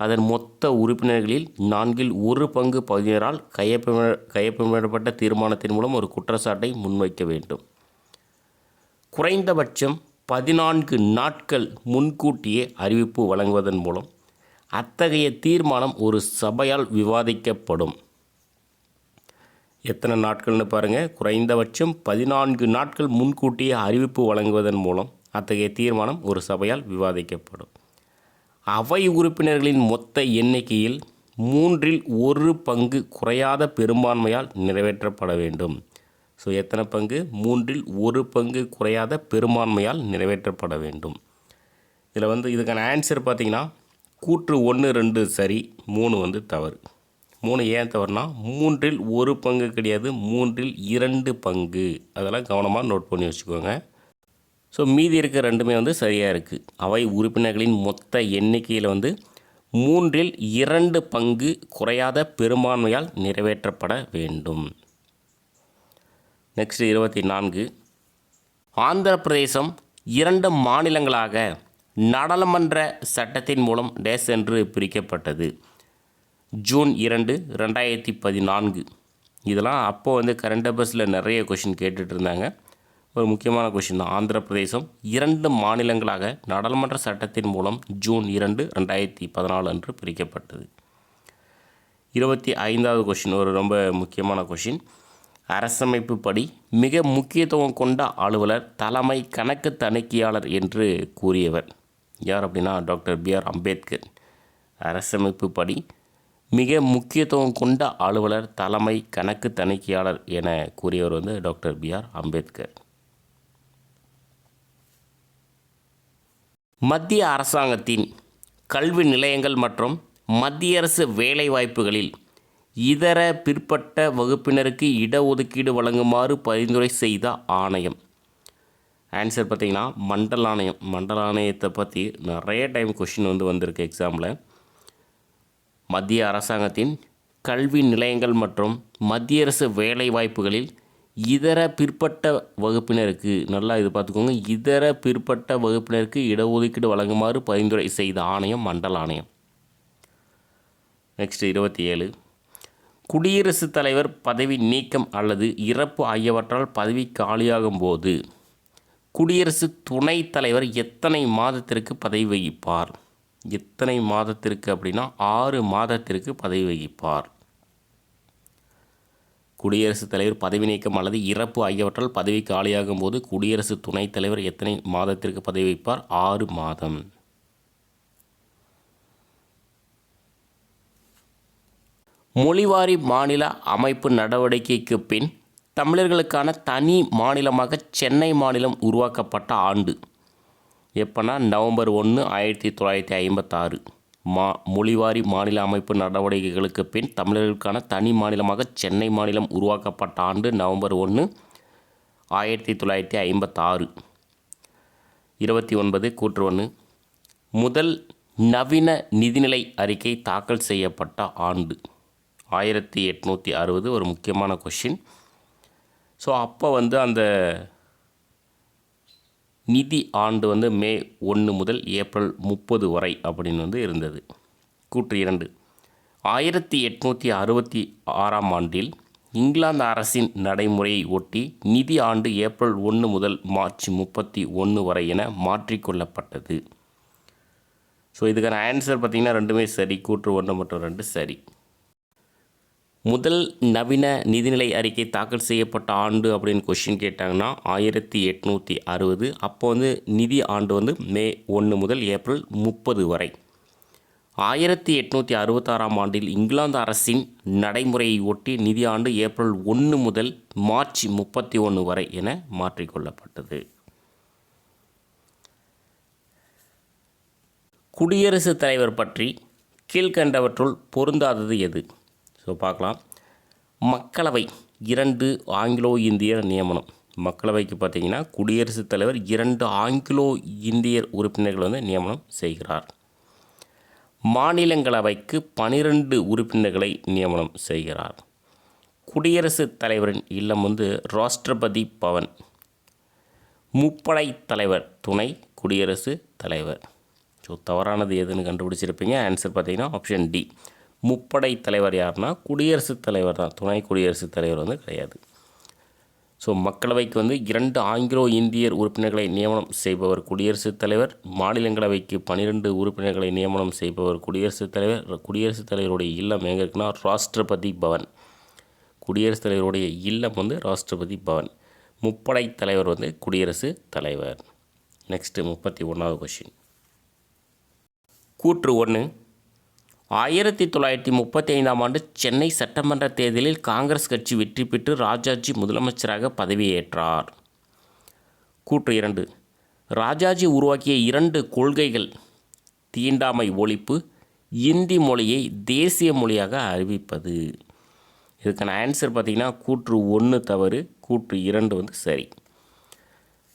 அதன் மொத்த உறுப்பினர்களில் 1/4 பகுதியினரால் கையொப்பமிடப்பட்ட தீர்மானத்தின் மூலம் ஒரு குற்றச்சாட்டை முன்வைக்க வேண்டும். குறைந்தபட்சம் 14 நாட்கள் முன்கூட்டியே அறிவிப்பு வழங்குவதன் மூலம் அத்தகைய தீர்மானம் ஒரு சபையால் விவாதிக்கப்படும். எத்தனை நாட்கள்னு பாருங்கள். குறைந்தபட்சம் 14 நாட்கள் முன்கூட்டியே அறிவிப்பு வழங்குவதன் மூலம் அத்தகைய தீர்மானம் ஒரு சபையால் விவாதிக்கப்படும். அவை உறுப்பினர்களின் மொத்த எண்ணிக்கையில் 1/3 குறையாத பெரும்பான்மையால் நிறைவேற்றப்பட வேண்டும். ஸோ எத்தனை பங்கு? 1/3 குறையாத பெரும்பான்மையால் நிறைவேற்றப்பட வேண்டும். இதில் இதுக்கான ஆன்சர் பார்த்திங்கன்னா கூற்று 1, 2 சரி, 3 தவறு. 3 ஏன் தவறுனா 1/3 கிடையாது, 2/3. அதெல்லாம் கவனமாக நோட் பண்ணி வச்சுக்கோங்க. ஸோ மீதி இருக்க 2மே சரியாக இருக்குது. அவை உறுப்பினர்களின் மொத்த எண்ணிக்கையில் 3/2 குறையாத பெரும்பான்மையால் நிறைவேற்றப்பட வேண்டும். நெக்ஸ்ட் 24. ஆந்திர பிரதேசம் 2 மாநிலங்களாக நாடாளுமன்ற சட்டத்தின் மூலம் டேஸ் என்று பிரிக்கப்பட்டது. ஜூன் 2, 2014. இதெல்லாம் அப்போது கரண்ட் அஃபேர்ஸில் நிறைய கொஷின் கேட்டுட்டு இருந்தாங்க. ஒரு முக்கியமான கொஷின் தான். ஆந்திர பிரதேசம் 2 மாநிலங்களாக நாடாளுமன்ற சட்டத்தின் மூலம் ஜூன் 2, 2014 அன்று பிரிக்கப்பட்டது. 25வது கொஷின் ஒரு ரொம்ப முக்கியமான கொஷின். அரசமைப்பு படி மிக முக்கியத்துவம் கொண்ட அலுவலர் தலைமை கணக்கு தணிக்கையாளர் என்று கூறியவர் யார் அப்படின்னா டாக்டர் B.R. அம்பேத்கர். அரசமைப்பு படி மிக முக்கியத்துவம் கொண்ட அலுவலர் தலைமை கணக்கு தணிக்கையாளர் என கூறியவர் வந்து டாக்டர் B.R. அம்பேத்கர். மத்திய அரசாங்கத்தின் கல்வி நிலையங்கள் மற்றும் மத்திய அரசு வேலைவாய்ப்புகளில் இதர பிற்பட்ட வகுப்பினருக்கு இடஒதுக்கீடு வழங்குமாறு பரிந்துரை செய்த ஆணையம். ஆன்சர் பார்த்திங்கன்னா மண்டல் ஆணையம். மண்டல் ஆணையத்தை பற்றி நிறைய டைம் கொஷின் வந்திருக்கு எக்ஸாமில். மத்திய அரசாங்கத்தின் கல்வி நிலையங்கள் மற்றும் மத்திய அரசு வேலைவாய்ப்புகளில் இதர பிற்பட்ட வகுப்பினருக்கு, நல்லா இது பார்த்துக்கோங்க, இதர பிற்பட்ட வகுப்பினருக்கு இடஒதுக்கீடு வழங்குமாறு பரிந்துரை செய்த ஆணையம் மண்டல் ஆணையம். நெக்ஸ்ட் 27. குடியரசுத் தலைவர் பதவி நீக்கம் அல்லது இறப்பு ஆகியவற்றால் பதவி காலியாகும் போது குடியரசு துணைத் தலைவர் எத்தனை மாதத்திற்கு பதவி வகிப்பார்? எத்தனை மாதத்திற்கு அப்படின்னா 6 மாதத்திற்கு பதவி வகிப்பார். குடியரசுத் தலைவர் பதவி நீக்கம் அல்லது இறப்பு ஆகியவற்றால் பதவி காலியாகும் போது குடியரசு துணைத் தலைவர் எத்தனை மாதத்திற்கு பதவி வகிப்பார்? 6 மாதம். மொழிவாரி மாநில அமைப்பு நடவடிக்கைக்கு பின் தமிழர்களுக்கான தனி மாநிலமாக சென்னை மாநிலம் உருவாக்கப்பட்ட ஆண்டு எப்போனா நவம்பர் 1, 1956. மொழிவாரி மாநில அமைப்பு நடவடிக்கைகளுக்கு பின் தமிழர்களுக்கான தனி மாநிலமாக சென்னை மாநிலம் உருவாக்கப்பட்ட ஆண்டு நவம்பர் 1, 1956. 29 கூற்று 1. முதல் நவீன நிதிநிலை அறிக்கை தாக்கல் செய்யப்பட்ட ஆண்டு 1860. ஒரு முக்கியமான கொஷின். ஸோ அப்போ அந்த நிதி ஆண்டு மே 1 முதல் ஏப்ரல் 30 வரை அப்படின்னு இருந்தது. கூற்று 2. 1866ஆம் ஆண்டில் இங்கிலாந்து அரசின் நடைமுறையை ஒட்டி நிதி ஆண்டு ஏப்ரல் 1 முதல் மார்ச் 31 வரை என மாற்றிக்கொள்ளப்பட்டது. ஸோ இதுக்கான ஆன்சர் பார்த்திங்கன்னா ரெண்டுமே சரி. கூற்று 1 மற்றும் 2 சரி. முதல் நவீன நிதிநிலை அறிக்கை தாக்கல் செய்யப்பட்ட ஆண்டு அப்படின்னு கொஷின் கேட்டாங்கன்னா 1860. அப்போ நிதி ஆண்டு மே 1 முதல் ஏப்ரல் 30 வரை. 1866ஆம் ஆண்டில் இங்கிலாந்து அரசின் நடைமுறையை ஒட்டி நிதி ஆண்டு ஏப்ரல் 1 முதல் மார்ச் 31 வரை என மாற்றிக்கொள்ளப்பட்டது. குடியரசுத் தலைவர் பற்றி கீழ்கண்டவற்றுள் பொருந்தாதது எது? ஸோ பார்க்கலாம். மக்களவை 2 ஆங்கிலோ இந்தியர் நியமனம். மக்களவைக்கு பார்த்திங்கன்னா குடியரசுத் தலைவர் 2 ஆங்கிலோ இந்தியர் உறுப்பினர்கள் நியமனம் செய்கிறார். மாநிலங்களவைக்கு 12 உறுப்பினர்களை நியமனம் செய்கிறார். குடியரசுத் தலைவரின் இல்லம் ராஷ்டிரபதி பவன். முப்படை தலைவர் துணை குடியரசுத் தலைவர். ஸோ தவறானது எதுன்னு கண்டுபிடிச்சிருப்பீங்க. ஆன்சர் பார்த்திங்கன்னா ஆப்ஷன் டி. முப்படை தலைவர் யாருன்னா குடியரசுத் தலைவர் தான், துணை குடியரசுத் தலைவர் கிடையாது. ஸோ மக்களவைக்கு 2 ஆங்கிலோ இந்தியர் உறுப்பினர்களை நியமனம் செய்பவர் குடியரசுத் தலைவர். மாநிலங்களவைக்கு 12 உறுப்பினர்களை நியமனம் செய்பவர் குடியரசுத் தலைவர். குடியரசுத் தலைவருடைய இல்லம் எங்கே இருக்குன்னா ராஷ்டிரபதி பவன். குடியரசுத் தலைவருடைய இல்லம் ராஷ்டிரபதி பவன். முப்படை தலைவர் குடியரசுத் தலைவர். நெக்ஸ்ட்டு 31வது கொஷின். கூற்று 1. 1935ஆம் ஆண்டு சென்னை சட்டமன்ற தேர்தலில் காங்கிரஸ் கட்சி வெற்றி பெற்று ராஜாஜி முதலமைச்சராக பதவியேற்றார். கூற்று 2. ராஜாஜி உருவாக்கிய 2 கொள்கைகள் தீண்டாமை ஒழிப்பு, இந்தி மொழியை தேசிய மொழியாக அறிவிப்பது. இதுக்கான ஆன்சர் பார்த்திங்கன்னா கூற்று 1 தவறு, கூற்று 2 சரி.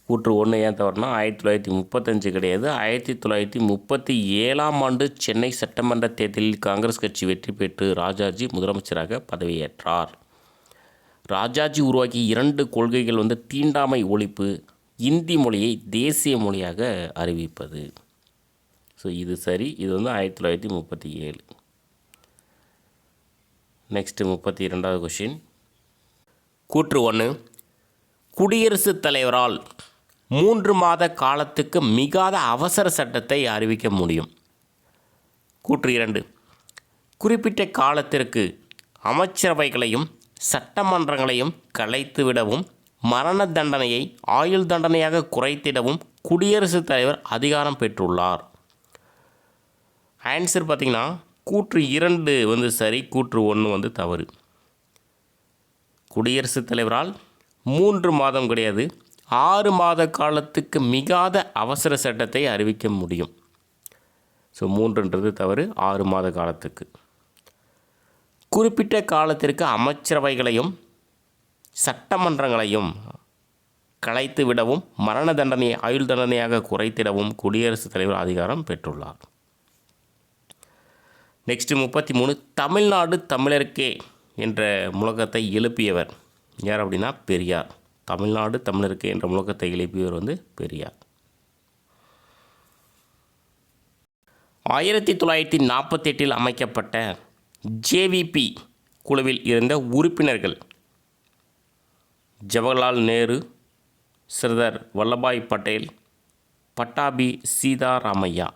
கூற்று 1 ஏன் தவறுனா 1935 கிடையாது, 1937ஆம் ஆண்டு சென்னை சட்டமன்ற தேர்தலில் காங்கிரஸ் கட்சி வெற்றி பெற்று ராஜாஜி முதலமைச்சராக பதவியேற்றார். ராஜாஜி உருவாக்கிய 2 கொள்கைகள் தீண்டாமை ஒழிப்பு, இந்தி மொழியை தேசிய மொழியாக அறிவிப்பது. ஸோ இது சரி. இது 1937. நெக்ஸ்ட்டு 32வது கொஷின். கூற்று 1. குடியரசுத் தலைவரால் 3 மாத காலத்துக்கு மிகாத அவசர சட்டத்தை அறிவிக்க முடியும். கூற்று 2. குறிப்பிட்ட காலத்திற்கு அமைச்சரவைகளையும் சட்டமன்றங்களையும் கலைத்துவிடவும் மரண தண்டனையை ஆயுள் தண்டனையாக குறைத்திடவும் குடியரசுத் தலைவர் அதிகாரம் பெற்றுள்ளார். ஆன்சர் பார்த்திங்கன்னா கூற்று 2 சரி, கூற்று 1 தவறு. குடியரசுத் தலைவரால் 3 மாதம் கிடையாது, 6 மாத காலத்துக்கு மிகாத அவசர சட்டத்தை அறிவிக்க முடியும். ஸோ 3ன்றது தவறு, 6 மாத காலத்துக்கு. குறிப்பிட்ட காலத்திற்கு அமைச்சரவைகளையும் சட்டமன்றங்களையும் கலைத்து விடவும் மரண தண்டனையை ஆயுள் தண்டனையாக குறைத்திடவும் குடியரசுத் தலைவர் அதிகாரம் பெற்றுள்ளார். நெக்ஸ்ட் 33. தமிழ்நாடு தமிழருக்கே என்ற முழக்கத்தை எழுப்பியவர் யார் அப்படின்னா பெரியார். தமிழ்நாடு தமிழருக்கே என்ற முழக்கத்தை எழுப்பியவர் பெரியார். 1948 அமைக்கப்பட்ட ஜேவிபி குழுவில் இருந்த உறுப்பினர்கள் ஜவஹர்லால் நேரு, சர்தார் வல்லபாய் பட்டேல், பட்டாபி சீதாராமையா.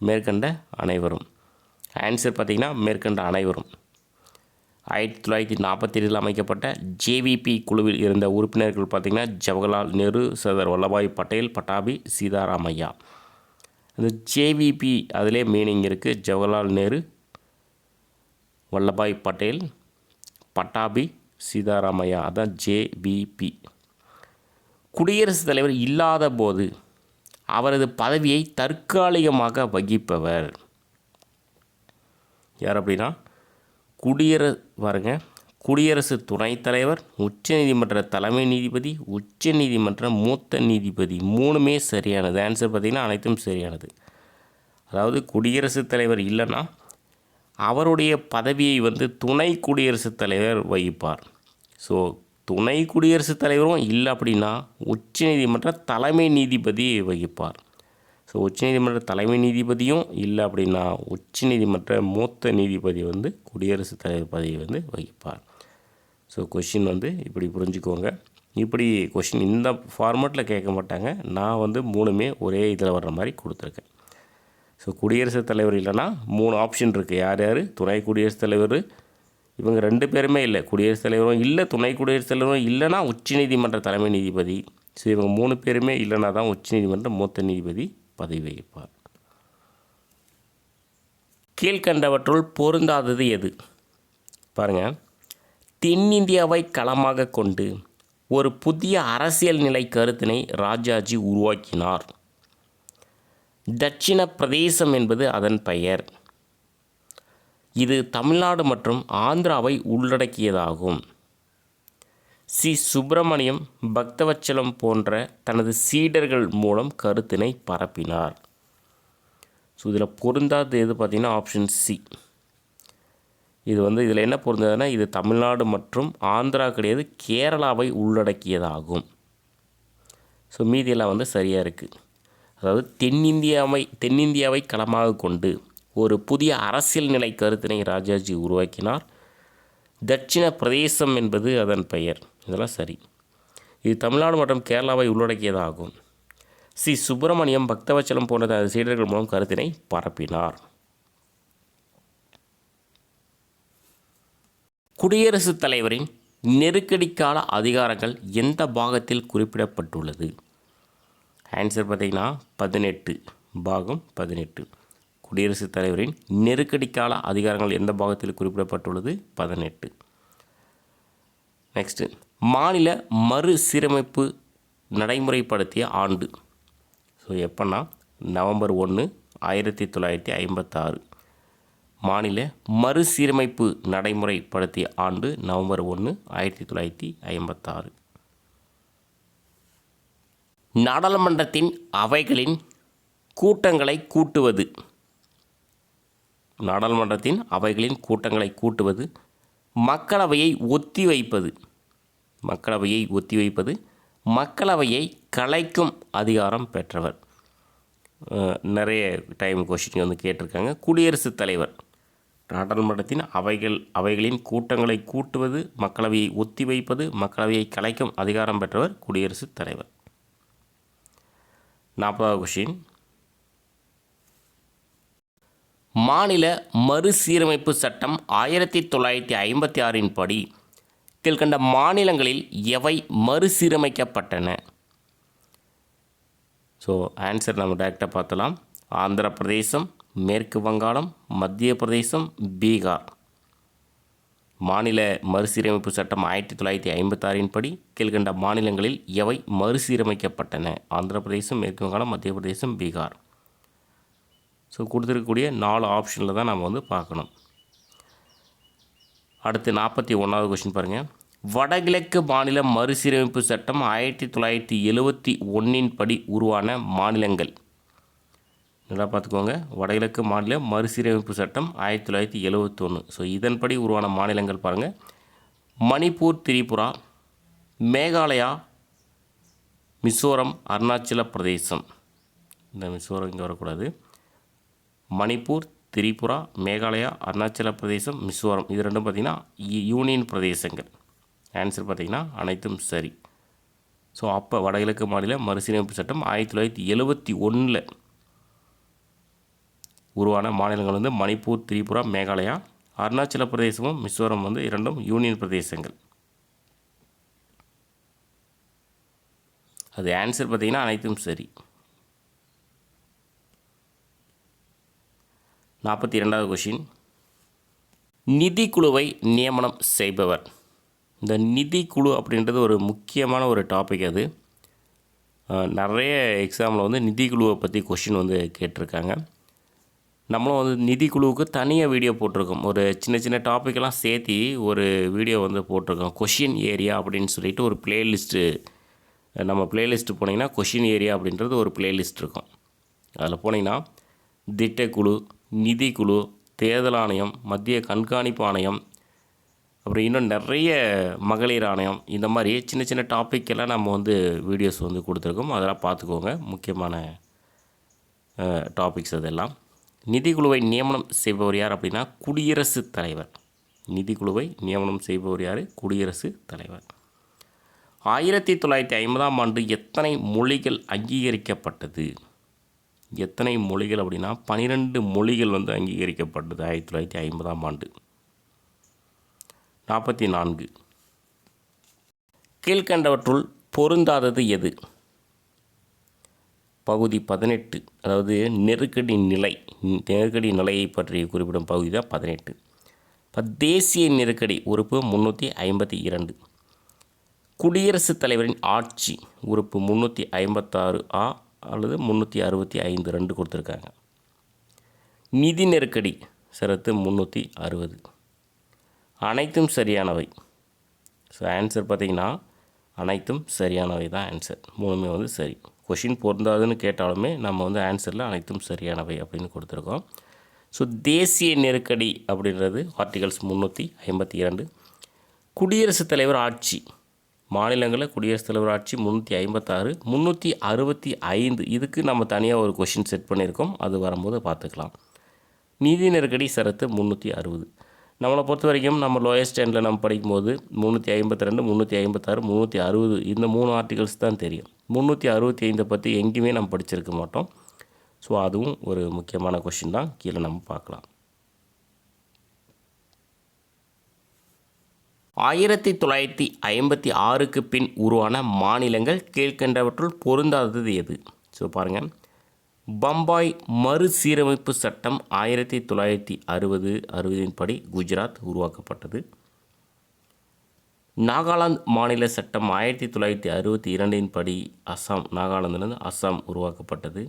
மேற்கண்ட அனைவரும். ஆன்சர் பார்த்திங்கன்னா மேற்கண்ட அனைவரும். 1948 அமைக்கப்பட்ட ஜேவிபி குழுவில் இருந்த உறுப்பினர்கள் பார்த்திங்கன்னா ஜவஹர்லால் நேரு, சர்தார் வல்லபாய் பட்டேல், பட்டாபி சீதாராமையா. இந்த ஜேவிபி அதிலே மீனிங் இருக்குது. ஜவஹர்லால் நேரு, வல்லபாய் பட்டேல், பட்டாபி சீதாராமையா, அதான் ஜேவிபி. குடியரசுத் தலைவர் இல்லாத போது அவரது பதவியை தற்காலிகமாக வகிப்பவர் யார் அப்படின்னா குடியரசு துணைத் தலைவர், உச்சநீதிமன்ற தலைமை நீதிபதி, உச்சநீதிமன்ற மூத்த நீதிபதி. 3மே சரியானது. ஆன்சர் பார்த்திங்கன்னா அனைத்தும் சரியானது. அதாவது குடியரசுத் தலைவர் இல்லைன்னா அவருடைய பதவியை துணை குடியரசுத் தலைவர் வகிப்பார். ஸோ துணை குடியரசுத் தலைவரும் இல்லை அப்படின்னா உச்சநீதிமன்ற தலைமை நீதிபதி வகிப்பார். ஸோ உச்சநீதிமன்ற தலைமை நீதிபதியும் இல்லை அப்படின்னா உச்சநீதிமன்ற மூத்த நீதிபதி குடியரசுத் தலைவர் பதவியை வகிப்பார். ஸோ கொஷின் இப்படி புரிஞ்சுக்கோங்க. இப்படி கொஷின் இந்த ஃபார்மேட்டில் கேட்க மாட்டாங்க. நான் 3மே ஒரே இதில் வர்ற மாதிரி கொடுத்துருக்கேன். ஸோ குடியரசுத் தலைவர் இல்லைன்னா 3 ஆப்ஷன் இருக்குது. யார் யார்? துணை குடியரசுத் தலைவர், இவங்க 2 பேருமே இல்லை. குடியரசுத் தலைவரும் இல்லை, துணை குடியரசுத் தலைவரும் இல்லைன்னா உச்சநீதிமன்ற தலைமை நீதிபதி. ஸோ இவங்க 3 பேருமே இல்லைனா தான் உச்சநீதிமன்ற மூத்த நீதிபதி பதவி வகிப்பார். கீழ்கண்டவற்றுள் பொருந்தாதது எது? பாருங்கள். தென்னிந்தியாவை களமாக கொண்டு ஒரு புதிய அரசியல் நிலை கருத்தினை ராஜாஜி உருவாக்கினார். தட்சிண பிரதேசம் என்பது அதன் பெயர். இது தமிழ்நாடு மற்றும் ஆந்திராவை உள்ளடக்கியதாகும். சி. சுப்பிரமணியம் பக்தவச்சலம் போன்ற தனது சீடர்கள் மூலம் கருத்தினை பரப்பினார். ஸோ இதில் பொருந்தாது எது பார்த்திங்கன்னா ஆப்ஷன் சி. இது இதில் என்ன பொருந்ததுன்னா இது தமிழ்நாடு மற்றும் ஆந்திரா கிடையாது, கேரளாவை உள்ளடக்கியதாகும். ஸோ மீதியெல்லாம் சரியாக இருக்குது. அதாவது தென்னிந்தியாவை களமாக கொண்டு ஒரு புதிய அரசியல் நிலை கருத்தினை ராஜாஜி உருவாக்கினார். தட்சிண பிரதேசம் என்பது அதன் பெயர். இதெல்லாம் சரி. இது தமிழ்நாடு மற்றும் கேரளாவை உள்ளடக்கியதாகும். சி. சுப்பிரமணியம் பக்தவச்சலம் போன்ற தனது சீடர்கள் மூலம் கருத்தினை பரப்பினார். குடியரசுத் தலைவரின் நெருக்கடிக்கால அதிகாரங்கள் எந்த பாகத்தில் குறிப்பிடப்பட்டுள்ளது? ஆன்சர் பார்த்திங்கன்னா 18, பாகம் 18. குடியரசுத் தலைவரின் நெருக்கடிக்கால அதிகாரங்கள் எந்த பாகத்தில் குறிப்பிடப்பட்டுள்ளது? 18. நெக்ஸ்ட்டு, மாநில மறுசீரமைப்பு நடைமுறைப்படுத்திய ஆண்டு. ஸோ எப்போன்னா நவம்பர் 1, 1956. மாநில மறுசீரமைப்பு நடைமுறைப்படுத்திய ஆண்டு நவம்பர் 1, 1956. நாடாளுமன்றத்தின் அவைகளின் கூட்டங்களை கூட்டுவது. நாடாளுமன்றத்தின் அவைகளின் கூட்டங்களை கூட்டுவது, மக்களவையை ஒத்திவைப்பது. மக்களவையை கலைக்கும் அதிகாரம் பெற்றவர். நிறைய டைம் கொஸ்டின் கேட்டிருக்காங்க. குடியரசுத் தலைவர் நாடாளுமன்றத்தின் அவைகளின் கூட்டங்களை கூட்டுவது, மக்களவையை ஒத்திவைப்பது, மக்களவையை கலைக்கும் அதிகாரம் பெற்றவர் குடியரசுத் தலைவர். 40வது கொஷின். மாநில மறுசீரமைப்பு சட்டம் 1956 படி கீழ்கண்ட மாநிலங்களில் எவை மறுசீரமைக்கப்பட்டன? ஸோ ஆன்சர் நம்ம டேரெக்டாக பார்த்தலாம். ஆந்திர பிரதேசம், மேற்கு வங்காளம், மத்திய பிரதேசம், பீகார். மாநில மறுசீரமைப்பு சட்டம் 1956 படி கீழ்கண்ட மாநிலங்களில் எவை மறுசீரமைக்கப்பட்டன? ஆந்திர பிரதேசம், மேற்கு வங்காளம், மத்திய பிரதேசம், பீகார். ஸோ கொடுத்துருக்கக்கூடிய 4 ஆப்ஷனில் தான் நம்ம வந்து பார்க்கணும். அடுத்து 41வது கொஷின் பாருங்கள். வடகிழக்கு மாநில மறுசீரமைப்பு சட்டம் 1971 படி உருவான மாநிலங்கள். நல்லா பார்த்துக்கோங்க. வடகிழக்கு மாநில மறுசீரமைப்பு சட்டம் 1971. ஸோ இதன்படி உருவான மாநிலங்கள் பாருங்கள். மணிப்பூர், திரிபுரா, மேகாலயா, மிசோரம், அருணாச்சல பிரதேசம். இந்த மிசோரம் இங்கே வரக்கூடாது. மணிப்பூர், திரிபுரா, மேகாலயா, அருணாச்சல பிரதேசம், மிசோரம். இது ரெண்டும் பார்த்திங்கன்னா யூனியன் பிரதேசங்கள். ஆன்சர் பார்த்திங்கன்னா அனைத்தும் சரி. ஸோ அப்போ வடகிழக்கு மாநில மறுசீரமைப்பு சட்டம் 1971 உருவான மாநிலங்கள் வந்து மணிப்பூர், திரிபுரா, மேகாலயா. அருணாச்சல பிரதேசமும் மிசோரம் வந்து இரண்டும் யூனியன் பிரதேசங்கள். அது ஆன்சர் பார்த்திங்கன்னா அனைத்தும் சரி. 42வது கொஷின். நிதிக்குழுவை நியமனம் செய்பவர். இந்த நிதிக்குழு அப்படின்றது ஒரு முக்கியமான ஒரு டாபிக். அது நிறைய எக்ஸாமில் வந்து நிதிக்குழுவை பற்றி கொஷின் வந்து கேட்டிருக்காங்க. நம்மளும் வந்து நிதிக்குழுவுக்கு தனியாக வீடியோ போட்டிருக்கோம். ஒரு சின்ன சின்ன டாப்பிக்கெல்லாம் சேர்த்து ஒரு வீடியோ வந்து போட்டிருக்கோம். கொஷின் ஏரியா அப்படின்னு சொல்லிட்டு ஒரு ப்ளேலிஸ்ட்டு, நம்ம ப்ளேலிஸ்ட்டு போனீங்கன்னா கொஷின் ஏரியா அப்படின்றது ஒரு ப்ளேலிஸ்ட் இருக்கும். அதில் போனீங்கன்னா திட்டக்குழு, நிதிக்குழு, தேர்தல் ஆணையம், மத்திய கண்காணிப்பு ஆணையம், அப்புறம் இன்னும் நிறைய மகளிர் ஆணையம், இந்த மாதிரி சின்ன சின்ன டாப்பிக்கெல்லாம் நம்ம வந்து வீடியோஸ் வந்து கொடுத்துருக்கோம். அதெல்லாம் பார்த்துக்கோங்க. முக்கியமான டாபிக்ஸ் அதெல்லாம். நிதிக்குழுவை நியமனம் செய்பவர் யார் அப்படின்னா குடியரசுத் தலைவர். நிதிக்குழுவை நியமனம் செய்பவர் யார்? குடியரசுத் தலைவர். 1950 எத்தனை மொழிகள் அங்கீகரிக்கப்பட்டது? எத்தனை மொழிகள் அப்படின்னா 12 மொழிகள் வந்து அங்கீகரிக்கப்பட்டது 1950 44. கீழ்கண்டவற்றுள் பொருந்தாதது எது? பகுதி 18, அதாவது நெருக்கடி நிலையை பற்றி குறிப்பிடும் பகுதி தான் 18. இப்போ தேசிய நெருக்கடி உறுப்பு 352. குடியரசுத் தலைவரின் ஆட்சி உறுப்பு 356A அல்லது 365 2 கொடுத்துருக்காங்க. நிதி நெருக்கடி ஷரத்து 360. அனைத்தும் சரியானவை. ஸோ ஆன்சர் பார்த்திங்கன்னா அனைத்தும் சரியானவை தான் ஆன்சர். மூணுமே வந்து சரி. கொஷின் பொருந்தாதுன்னு கேட்டாலுமே நம்ம வந்து ஆன்சரில் அனைத்தும் சரியானவை அப்படின்னு கொடுத்துருக்கோம். ஸோ தேசிய நெருக்கடி அப்படின்றது ஆர்டிகல்ஸ் 352. குடியரசுத் தலைவர் ஆட்சி, மாநிலங்களில் குடியரசுத் தலைவர் ஆட்சி 356. 365 இதுக்கு நம்ம தனியாக ஒரு கொஷின் செட் பண்ணியிருக்கோம். அது வரும்போது பார்த்துக்கலாம். நிதி நெருக்கடி ஷரத்து 360. நம்மளை பொறுத்த வரைக்கும் நம்ம லோயஸ்ட் ஸ்டாண்டில் நம்ம படிக்கும்போது 352, 356, 360 இந்த 3 ஆர்டிகல்ஸ் தான் தெரியும். 365 பற்றி எங்கேயுமே நம்ம படிச்சிருக்க மாட்டோம். ஸோ அதுவும் ஒரு முக்கியமான கொஷின் தான். கீழே நம்ம பார்க்கலாம். 1956 பின் உருவான மாநிலங்கள் கீழ்கண்டவற்றுள் பொருந்தாதது எது? ஸோ பாருங்கள். பம்பாய் மறுசீரமைப்பு சட்டம் 1960 படி குஜராத் உருவாக்கப்பட்டது. நாகாலாந்து மாநில சட்டம் 1962 படி நாகாலாந்துலேருந்து அஸ்ஸாம் உருவாக்கப்பட்டது.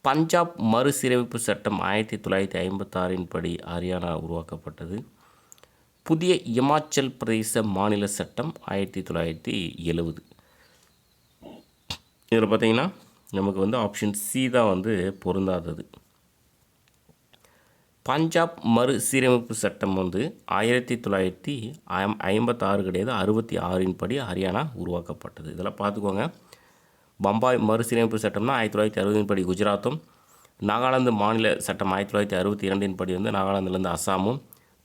பஞ்சாப் மறுசீரமைப்பு சட்டம் 1956 படி ஹரியானா உருவாக்கப்பட்டது. புதிய இமாச்சல் பிரதேச மாநில சட்டம் 1970. இதில் பார்த்திங்கன்னா நமக்கு வந்து ஆப்ஷன் சி தான் வந்து பொருந்தாதது. பஞ்சாப் மறுசீரமைப்பு சட்டம் வந்து 1956 கிடையாது, 66 படி ஹரியானா உருவாக்கப்பட்டது. இதெல்லாம் பார்த்துக்கோங்க. பம்பாய் மறுசீரமைப்பு சட்டம்னா 1960 படி குஜராத்தும், நாகாலாந்து மாநில சட்டம் 1962 படி வந்து நாகாலாந்துலேருந்து அஸ்ஸாமும்,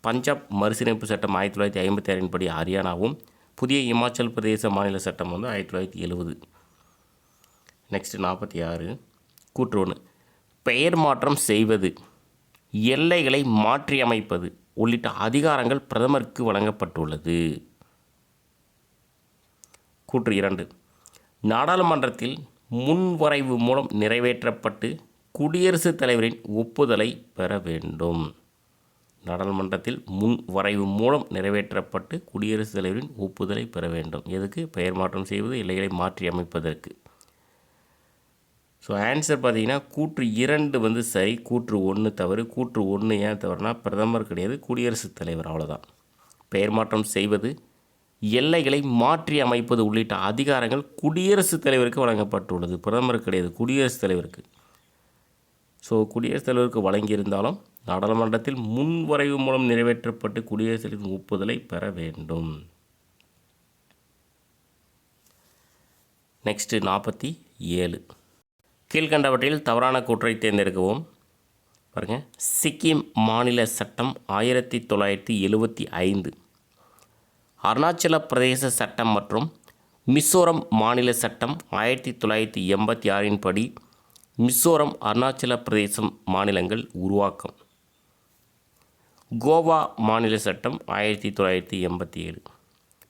பஞ்சாப் மறுசீரமைப்பு சட்டம் 1956 படி ஹரியானாவும், புதிய இமாச்சல் பிரதேச மாநில சட்டம் வந்து 1970. நெக்ஸ்ட்டு 46 கூற்று 1 பெயர் மாற்றம் செய்வது, எல்லைகளை மாற்றியமைப்பது உள்ளிட்ட அதிகாரங்கள் பிரதமருக்கு வழங்கப்பட்டுள்ளது. கூற்று 2 நாடாளுமன்றத்தில் முன்வரைவு மூலம் நிறைவேற்றப்பட்டு குடியரசுத் தலைவரின் ஒப்புதலை பெற வேண்டும். நாடாளுமன்றத்தில் முன்வரைவு மூலம் நிறைவேற்றப்பட்டு குடியரசுத் தலைவரின் ஒப்புதலை பெற வேண்டும். எதுக்கு? பெயர் மாற்றம் செய்வது, எல்லைகளை மாற்றி அமைப்பதற்கு. ஸோ ஆன்சர் பார்த்தீங்கன்னா கூற்று 2 வந்து சரி, கூற்று 1 தவறு. கூற்று 1 ஏன் தவறுனா பிரதமர் கிடையாது, குடியரசுத் தலைவர், அவ்வளோதான். பெயர் மாற்றம் செய்வது, எல்லைகளை மாற்றி அமைப்பது உள்ளிட்ட அதிகாரங்கள் குடியரசுத் தலைவருக்கு வழங்கப்பட்டுள்ளது. பிரதமர் கிடையாது, குடியரசுத் தலைவருக்கு. ஸோ குடியரசுத் தலைவருக்கு வழங்கியிருந்தாலும் நாடாளுமன்றத்தில் முன்வரைவு மூலம் நிறைவேற்றப்பட்டு குடியரசுத் தலைவரின் ஒப்புதலை பெற வேண்டும். நெக்ஸ்ட்டு 47 கீழ்கண்டவற்றில் தவறான கூற்றை தேர்ந்தெடுக்கவும். பாருங்கள், சிக்கிம் மாநில சட்டம் 1975, அருணாச்சல பிரதேச சட்டம் மற்றும் மிசோரம் மாநில சட்டம் 1986 படி மிசோரம், அருணாச்சல பிரதேசம் மாநிலங்கள் உருவாக்கம். கோவா மாநில சட்டம் 1987,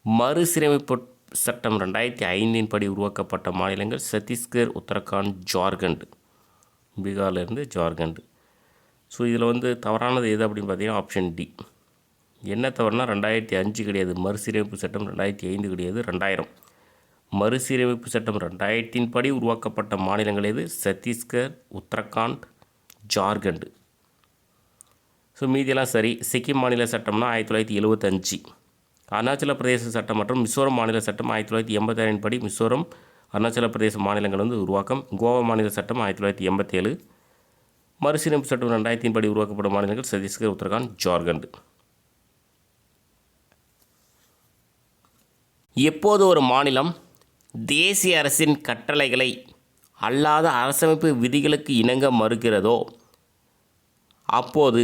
மறுசீரமைப்பு சட்டம் 2005 படி உருவாக்கப்பட்ட மாநிலங்கள் சத்தீஸ்கர், உத்தரகாண்ட், ஜார்க்கண்ட். பீகார்லேருந்து ஜார்க்கண்ட். ஸோ இதில் வந்து தவறானது எது அப்படின்னு பார்த்தீங்கன்னா ஆப்ஷன் டி. என்ன தவறுனா 2005 கிடையாது, மறுசீரமைப்பு சட்டம் 2005 கிடையாது, 2000. மறுசீரமைப்பு சட்டம் 2000 படி உருவாக்கப்பட்ட மாநிலங்கள் எது? சத்தீஸ்கர், உத்தரகாண்ட், ஜார்க்கண்ட். ஸோ மீதியெல்லாம் சரி. சிக்கிம் மாநில சட்டம்னா 1975, அருணாச்சல பிரதேச சட்டம் மற்றும் மிசோரம் மாநில சட்டம் 1986 படி மிசோரம், அருணாச்சல பிரதேச மாநிலங்கள் வந்து உருவாக்கம். கோவா மாநில சட்டம் 1987, மறுசீரமைப்பு சட்டம் 2000 படி உருவாக்கப்பட்ட மாநிலங்கள் சத்தீஸ்கர், உத்தரகாண்ட், ஜார்க்கண்ட். எப்போது ஒரு மாநிலம் தேசிய அரசின் கட்டளைகளை அல்லாத அரசமைப்பு விதிகளுக்கு இணங்க மறுக்கிறதோ அப்போது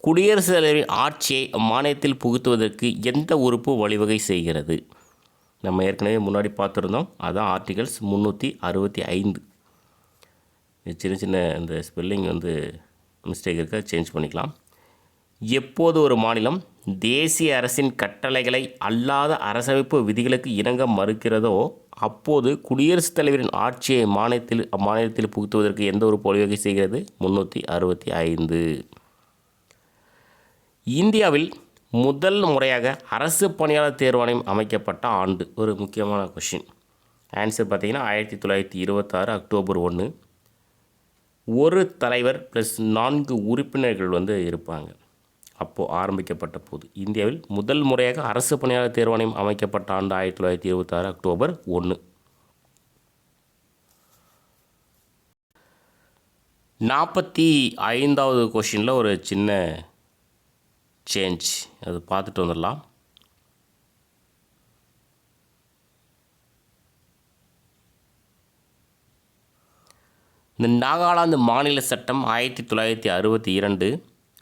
குடியரசுத் தலைவரின் ஆட்சியை அம்மாநிலத்தில் புகுத்துவதற்கு எந்த உறுப்பு வழிவகை செய்கிறது? நம்ம ஏற்கனவே முன்னாடி பார்த்துருந்தோம். அதுதான் ஆர்டிகல்ஸ் 365. சின்ன சின்ன இந்த ஸ்பெல்லிங் வந்து மிஸ்டேக் இருக்க சேஞ்ச் பண்ணிக்கலாம். எப்போது ஒரு மாநிலம் தேசிய அரசின் கட்டளைகளை அல்லாத அரசமைப்பு விதிகளுக்கு இணங்க மறுக்கிறதோ அப்போது குடியரசுத் தலைவரின் ஆட்சியை அம்மாநிலத்தில் புகுத்துவதற்கு எந்த ஒரு வழிவகை செய்கிறது? 365. இந்தியாவில் முதல் முறையாக அரசு பணியாளர் தேர்வாணையம் அமைக்கப்பட்ட ஆண்டு. ஒரு முக்கியமான கொஷின். ஆன்சர் பார்த்தீங்கன்னா 1926 அக்டோபர் 1. ஒரு தலைவர் ப்ளஸ் 4 உறுப்பினர்கள் வந்து இருப்பாங்க. அப்போது ஆரம்பிக்கப்பட்ட போது இந்தியாவில் முதல் முறையாக அரசு பணியாளர் தேர்வாணையம் அமைக்கப்பட்ட ஆண்டு 1926 அக்டோபர் 1. 45வது கொஷினில் ஒரு சின்ன சேஞ்ச், அது பார்த்துட்டு வந்துடலாம். இந்த நாகாலாந்து மாநில சட்டம் 1962,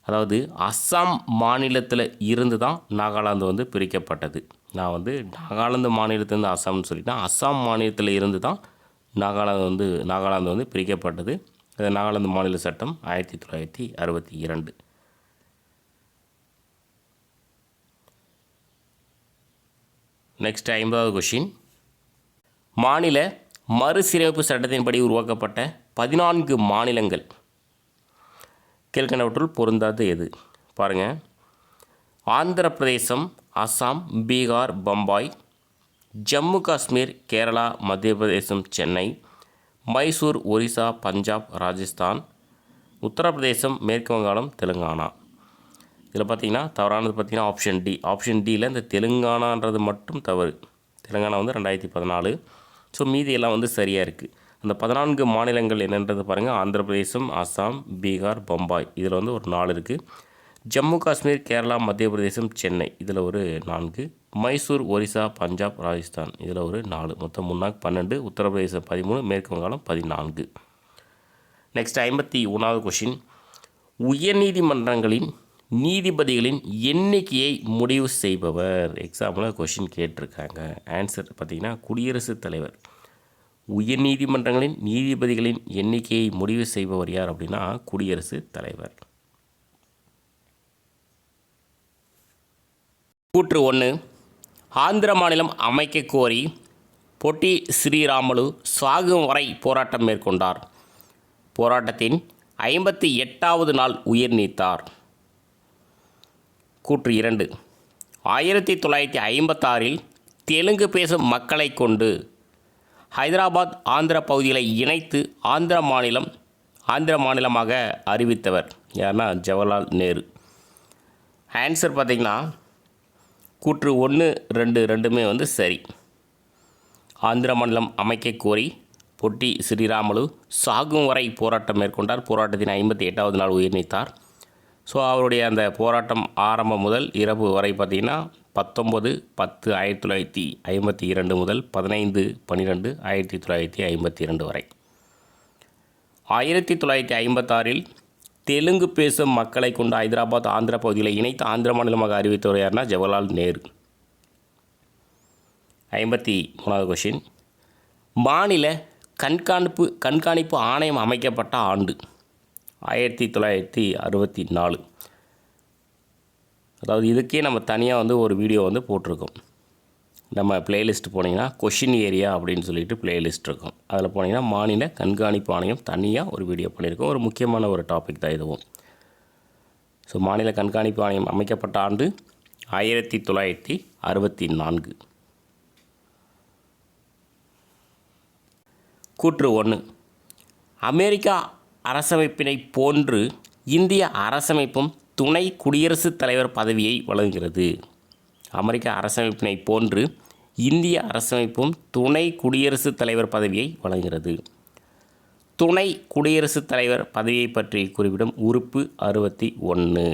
அதாவது அஸ்ஸாம் மாநிலத்தில் இருந்து தான் நாகாலாந்து வந்து பிரிக்கப்பட்டது. நான் வந்து நாகாலாந்து மாநிலத்திலேருந்து அஸ்ஸாம்னு சொல்லிட்டேன். அஸ்ஸாம் மாநிலத்தில் இருந்து தான் நாகாலாந்து வந்து பிரிக்கப்பட்டது. அது நாகாலாந்து மாநில சட்டம் 1962. நெக்ஸ்ட் 50வது கொஷின். மாநில மறுசீரமைப்பு சட்டத்தின்படி உருவாக்கப்பட்ட 14 மாநிலங்கள் கீழ்கண்டவற்றுள் பொருந்தாது எது? பாருங்கள், ஆந்திர பிரதேசம், அஸ்ஸாம், பீகார், பம்பாய், ஜம்மு காஷ்மீர், கேரளா, மத்திய பிரதேசம், சென்னை, மைசூர், ஒரிசா, பஞ்சாப், ராஜஸ்தான், உத்தரப்பிரதேசம், மேற்கு வங்காளம், தெலுங்கானா. இதில் பார்த்திங்கன்னா தவறானது பார்த்திங்கன்னா ஆப்ஷன் டி. ஆப்ஷன் டியில் இந்த தெலுங்கானான்றது மட்டும் தவறு. தெலுங்கானா வந்து 2014. ஸோ மீதி எல்லாம் வந்து சரியாக இருக்குது. அந்த 14 மாநிலங்கள் என்னன்றது பாருங்கள். ஆந்திர பிரதேசம், அஸ்ஸாம், பீகார், பம்பாய், இதில் வந்து ஒரு 4 இருக்குது. ஜம்மு காஷ்மீர், கேரளா, மத்திய பிரதேசம், சென்னை, இதில் ஒரு 4. மைசூர், ஒரிசா, பஞ்சாப், ராஜஸ்தான், இதில் ஒரு 4. மொத்தம் 3 12. உத்தரப்பிரதேசம் 13, மேற்கு வங்காளம் 14. நெக்ஸ்ட் 51வது கொஷின், உயர்நீதிமன்றங்களின் நீதிபதிகளின் எண்ணிக்கையை முடிவு செய்பவர். எக்ஸாம்பிள் கொஷின் கேட்டிருக்காங்க. ஆன்சர் பார்த்திங்கன்னா குடியரசுத் தலைவர். உயர்நீதிமன்றங்களின் நீதிபதிகளின் எண்ணிக்கையை முடிவு செய்பவர் யார் அப்படின்னா குடியரசுத் தலைவர். கூற்று 1, ஆந்திர மாநிலம் அமைக்க கோரி பொட்டி ஸ்ரீராமுலு சாகும் வரை போராட்டம் மேற்கொண்டார். போராட்டத்தின் 58வது நாள் உயிர் நீத்தார். கூற்று 2, 1956இல் தெலுங்கு பேசும் மக்களை கொண்டு ஹைதராபாத் ஆந்திர பகுதிகளை இணைத்து ஆந்திர மாநிலமாக அறிவித்தவர் யாருன்னா ஜவஹர்லால் நேரு. ஆன்சர் பார்த்திங்கன்னா கூற்று 1, 2 ரெண்டுமே சரி. ஆந்திர மாநிலம் அமைக்க கோரி பொட்டி ஸ்ரீராமுலு சாகும் வரை போராட்டம் மேற்கொண்டார். போராட்டத்தின் 58வது நாள் உயிர் நீத்தார். ஸோ அவருடைய அந்த போராட்டம் ஆரம்பம் முதல் இரவு வரை பார்த்திங்கன்னா 19/10/1952 முதல் 15/12/1952 வரை. 1956இல் தெலுங்கு பேசும் மக்களை கொண்டு ஹைதராபாத் ஆந்திர பகுதிகளை இணைத்து ஆந்திர மாநிலமாக அறிவித்தவர் யாருன்னா ஜவஹர்லால் நேரு. 53வது கொஷின், மாநில கண்காணிப்பு ஆணையம் அமைக்கப்பட்ட ஆண்டு 1964. அதாவது இதுக்கே நம்ம தனியாக ஒரு வீடியோ போட்டிருக்கோம். நம்ம பிளேலிஸ்ட் போனீங்கன்னா கொஷின் ஏரியா அப்படின்னு சொல்லிட்டு பிளேலிஸ்ட் இருக்கும். அதில் போனீங்கன்னா மாநில கண்காணிப்பு ஆணையம் தனியாக ஒரு வீடியோ பண்ணியிருக்கோம். ஒரு முக்கியமான ஒரு டாபிக் தான் இதுவும். ஸோ மாநில கண்காணிப்பு ஆணையம் அமைக்கப்பட்ட ஆண்டு 1964. கூற்று 1, அமெரிக்கா அரசமைப்பினை போன்று இந்திய அரசமைப்பும் துணை குடியரசுத் தலைவர் பதவியை வழங்குகிறது. அமெரிக்க அரசமைப்பினை போன்று இந்திய அரசமைப்பும் துணை குடியரசுத் தலைவர் பதவியை வழங்குகிறது. துணை குடியரசுத் தலைவர் பதவியை பற்றி குறிப்பிடும் உறுப்பு 61.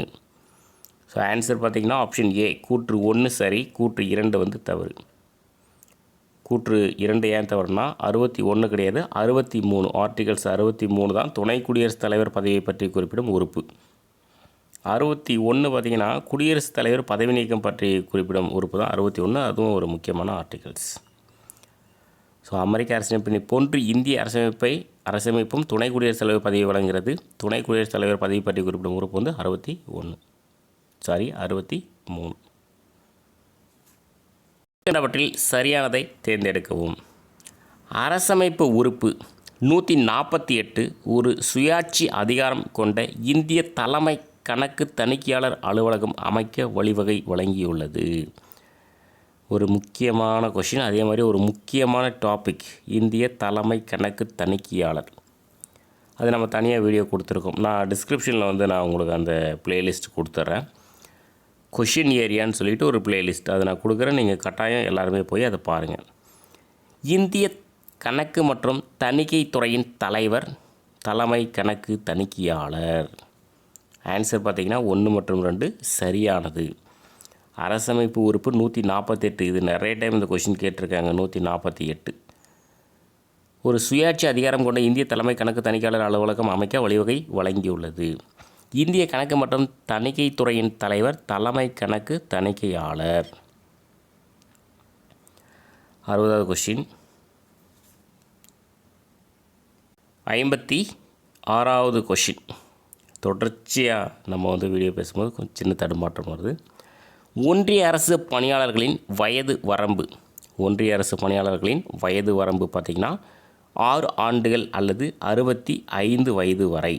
ஸோ ஆன்சர் பார்த்திங்கன்னா ஆப்ஷன் ஏ கூற்று 1 சரி, கூற்று 2 தவறு. கூற்று 2 ஏன் தவறுனா 61 கிடையாது, 63. ஆர்டிகல்ஸ் 63 தான் துணை குடியரசுத் தலைவர் பதவியை பற்றி குறிப்பிடும் உறுப்பு. 61 பார்த்திங்கன்னா குடியரசுத் தலைவர் பதவி நீக்கம் பற்றி குறிப்பிடும் உறுப்பு தான் 61. அதுவும் ஒரு முக்கியமான ஆர்டிகல்ஸ். ஸோ அமெரிக்க அரசமைப்பினை போன்று இந்திய அரசமைப்பும் துணை குடியரசுத் தலைவர் பதவியை வழங்குகிறது. துணை குடியரசுத் தலைவர் பதவி பற்றி குறிப்பிடும் உறுப்பு 63. அவற்றில் சரியானதை தேர்ந்தெடுக்கவும். அரசமைப்பு உறுப்பு 148 ஒரு சுயாட்சி அதிகாரம் கொண்ட இந்திய தலைமை கணக்கு தணிக்கையாளர் அலுவலகம் அமைக்க வழிவகை வழங்கியுள்ளது. ஒரு முக்கியமான கொஷின், அதே மாதிரி ஒரு முக்கியமான டாபிக் இந்திய தலைமை கணக்கு தணிக்கையாளர். அது நம்ம தனியாக வீடியோ கொடுத்துருக்கோம். நான் டிஸ்கிரிப்ஷனில் நான் உங்களுக்கு அந்த பிளேலிஸ்ட் கொடுத்துட்றேன். கொஷின் ஏரியான்னு சொல்லிட்டு ஒரு பிளேலிஸ்ட் அதை நான் கொடுக்குறேன். நீங்கள் கட்டாயம் எல்லாருமே போய் அதை பாருங்கள். இந்திய கணக்கு மற்றும் தணிக்கை துறையின் தலைவர் தலைமை கணக்கு தணிக்கையாளர். ஆன்சர் பார்த்திங்கன்னா 1 மற்றும் 2 சரியானது. அரசமைப்பு உறுப்பு 148. இது நிறைய டைம் இந்த கொஷின் கேட்டிருக்காங்க. 148 ஒரு சுயாட்சி அதிகாரம் கொண்ட இந்திய தலைமை கணக்கு தணிக்கையாளர் அலுவலகம் அமைக்க வழிவகை வழங்கியுள்ளது. இந்திய கணக்கு மற்றும் தணிக்கை துறையின் தலைவர் தலைமை கணக்கு தணிக்கையாளர். 60வது கொஷின், 56வது கொஷின். தொடர்ச்சியாக நம்ம வீடியோ பேசும்போது கொஞ்சம் சின்ன தடுமாற்றம் வருது. ஒன்றிய அரசு பணியாளர்களின் வயது வரம்பு. ஒன்றிய அரசு பணியாளர்களின் வயது வரம்பு பார்த்திங்கன்னா 6 ஆண்டுகள் அல்லது 65 வயது வரை.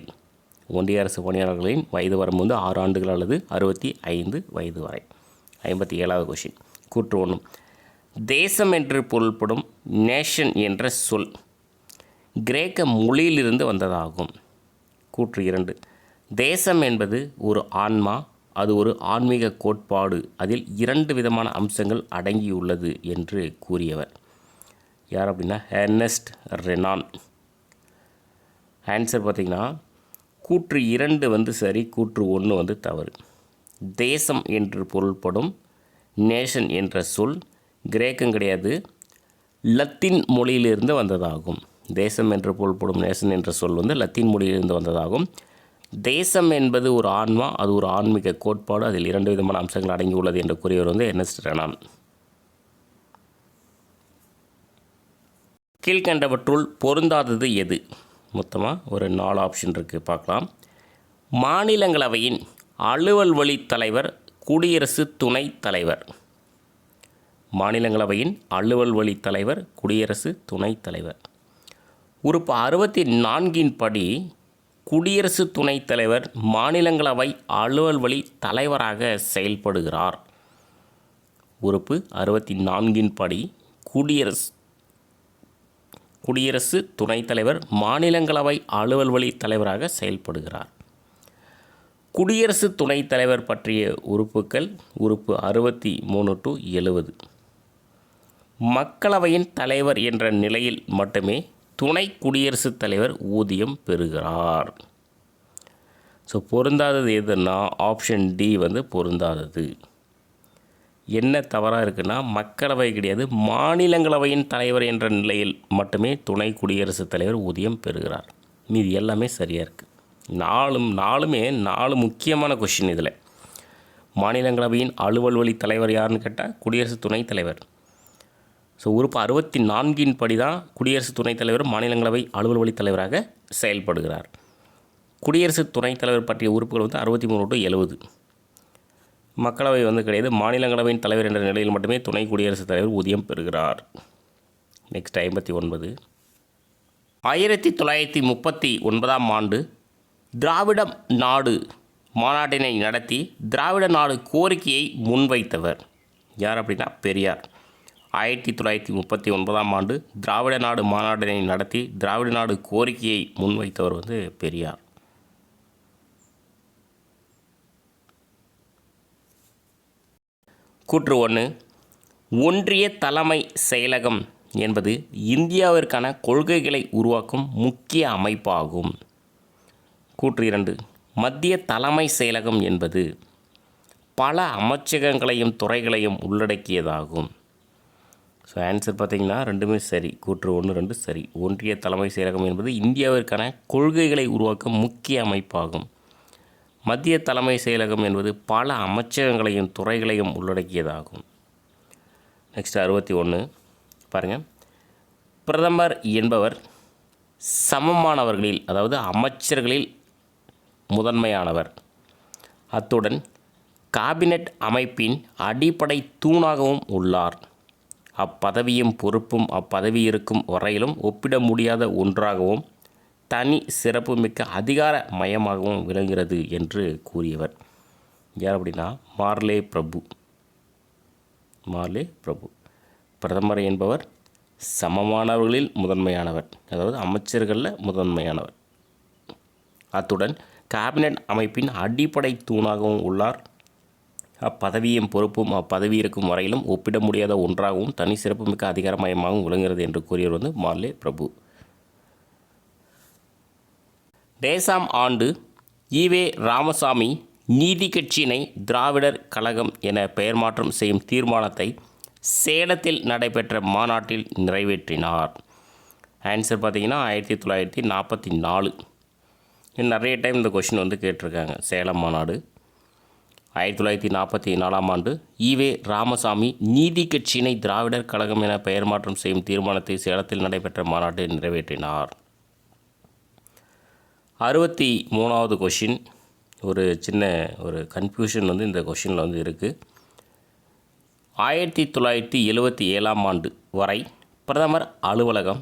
ஒன்றிய அரசு பணியாளர்களின் வயது வரம்பு 6 ஆண்டுகள் அல்லது 65 வயது வரை. 57வது கொஷின். கூற்று 1, தேசம் என்று பொருள்படும் நேஷன் என்ற சொல் கிரேக்க மொழியிலிருந்து வந்ததாகும். கூற்று 2, தேசம் என்பது ஒரு ஆன்மா, அது ஒரு ஆன்மீக கோட்பாடு, அதில் 2 விதமான அம்சங்கள் அடங்கியுள்ளது என்று கூறியவர் யார் அப்படின்னா எர்னஸ்ட் ரெனான். ஆன்சர் பார்த்திங்கன்னா கூற்று 2 சரி, கூற்று 1 தவறு. தேசம் என்று பொருள்படும் நேஷன் என்ற சொல் கிரேக்கம் கிடையாது, லத்தீன் மொழியிலிருந்து வந்ததாகும். தேசம் என்று பொருள்படும் நேசன் என்ற சொல் வந்து லத்தீன் மொழியிலிருந்து வந்ததாகும். தேசம் என்பது ஒரு ஆன்மா, அது ஒரு ஆன்மீக கோட்பாடு, அதில் 2 விதமான அம்சங்கள் அடங்கியுள்ளது என்று கூறியவர் வந்து எர்னஸ்ட் ரெனான். கீழ்கண்டவற்றுள் பொருந்தாதது எது? மொத்தமாக ஒரு 4 ஆப்ஷன் இருக்குது, பார்க்கலாம். மாநிலங்களவையின் அலுவல் வழி தலைவர் குடியரசு துணைத் தலைவர். மாநிலங்களவையின் அலுவல் வழி தலைவர் குடியரசு துணைத் தலைவர். உறுப்பு 64 படி குடியரசு துணைத் தலைவர் மாநிலங்களவை அலுவல் வழி தலைவராக செயல்படுகிறார். உறுப்பு 64 படி குடியரசு துணைத் தலைவர் மாநிலங்களவை அலுவல் வழி தலைவராக செயல்படுகிறார். குடியரசு துணைத் தலைவர் பற்றிய உறுப்புகள் உறுப்பு 63 to 70. மக்களவையின் தலைவர் என்ற நிலையில் மட்டுமே துணை குடியரசுத் தலைவர் ஊதியம் பெறுகிறார். ஸோ பொருந்தாதது எதுன்னா ஆப்ஷன் டி வந்து பொருந்தாதது. என்ன தவறாக இருக்குன்னா மக்களவை கிடையாது, மாநிலங்களவையின் தலைவர் என்ற நிலையில் மட்டுமே துணை குடியரசுத் தலைவர் ஊதியம் பெறுகிறார். மீது எல்லாமே சரியாக இருக்குது. நாலுமே 4 முக்கியமான கொஷின். இதில் மாநிலங்களவையின் அலுவல் வழி தலைவர் யாருன்னு கேட்டால் குடியரசு துணைத் தலைவர். ஸோ உறுப்பு 64 படி தான் குடியரசு துணைத் தலைவர் மாநிலங்களவை அலுவல் வழி தலைவராக செயல்படுகிறார். குடியரசு துணைத் தலைவர் பற்றிய உறுப்புகள் வந்து 63 to 70. மக்களவை வந்து கிடையாது, மாநிலங்களவையின் தலைவர் என்ற நிலையில் மட்டுமே துணை குடியரசுத் தலைவர் ஊதியம் பெறுகிறார். நெக்ஸ்ட் 59. 1939 ஆண்டு திராவிட நாடு மாநாட்டினை நடத்தி திராவிட நாடு கோரிக்கையை முன்வைத்தவர் யார் அப்படின்னா பெரியார். 1939 ஆண்டு திராவிட நாடு மாநாட்டினை நடத்தி திராவிட நாடு கோரிக்கையை முன்வைத்தவர் வந்து பெரியார். கூற்று 1. ஒன்றிய தலைமை செயலகம் என்பது இந்தியாவிற்கான கொள்கைகளை உருவாக்கும் முக்கிய அமைப்பாகும். கூற்று 2. மத்திய தலைமை செயலகம் என்பது பல அமைச்சகங்களையும் துறைகளையும் உள்ளடக்கியதாகும். ஸோ ஆன்சர் பார்த்திங்கன்னா ரெண்டுமே சரி. கூற்று 1, 2 சரி. ஒன்றிய தலைமை செயலகம் என்பது இந்தியாவிற்கான கொள்கைகளை உருவாக்கும் முக்கிய அமைப்பாகும். மத்திய தலைமை செயலகம் என்பது பல அமைச்சகங்களையும் துறைகளையும் உள்ளடக்கியதாகும். நெக்ஸ்ட் 61 பாருங்கள். பிரதமர் என்பவர் சமமானவர்களில், அதாவது அமைச்சர்களில் முதன்மையானவர். அத்துடன் காபினட் அமைப்பின் அடிப்படை தூணாகவும் உள்ளார். அப்பதவியும் பொறுப்பும் அப்பதவி இருக்கும் வரையிலும் ஒப்பிட முடியாத ஒன்றாகவும் தனி சிறப்புமிக்க அதிகார மையமாகவும் விளங்குகிறது என்று கூறியவர் யார் அப்படின்னா மார்லே பிரபு. பிரதமர் என்பவர் சமமானவர்களில் முதன்மையானவர், அதாவது அமைச்சர்களில் முதன்மையானவர். அத்துடன் கேபினட் அமைப்பின் அடிப்படை தூணாகவும் உள்ளார். அப்பதவியும் பொறுப்பும் அப்பதவி இருக்கும் வரையிலும் ஒப்பிட முடியாத ஒன்றாகவும் தனி சிறப்புமிக்க அதிகாரமயமாகவும் விளங்குகிறது என்று கூறியவர் வந்து மார்லே பிரபு. டேசாம் ஆண்டு ஈவே ராமசாமி நீதி கட்சியினை திராவிடர் கழகம் என பெயர் மாற்றம் செய்யும் தீர்மானத்தை சேலத்தில் நடைபெற்ற மாநாட்டில் நிறைவேற்றினார். ஆன்சர் பார்த்திங்கன்னா 1944. நிறைய டைம் இந்த கொஷின் வந்து கேட்டிருக்காங்க. சேலம் மாநாடு 1944 ஆண்டு ஈவே ராமசாமி நீதி கட்சியினை திராவிடர் கழகம் என பெயர் மாற்றம் செய்யும் தீர்மானத்தை சேலத்தில் நடைபெற்ற மாநாட்டில் நிறைவேற்றினார். 63வது கொஷின். ஒரு சின்ன கன்ஃபியூஷன் வந்து இந்த கொஷினில் வந்து இருக்குது. 1977 ஆண்டு வரை பிரதமர் அலுவலகம்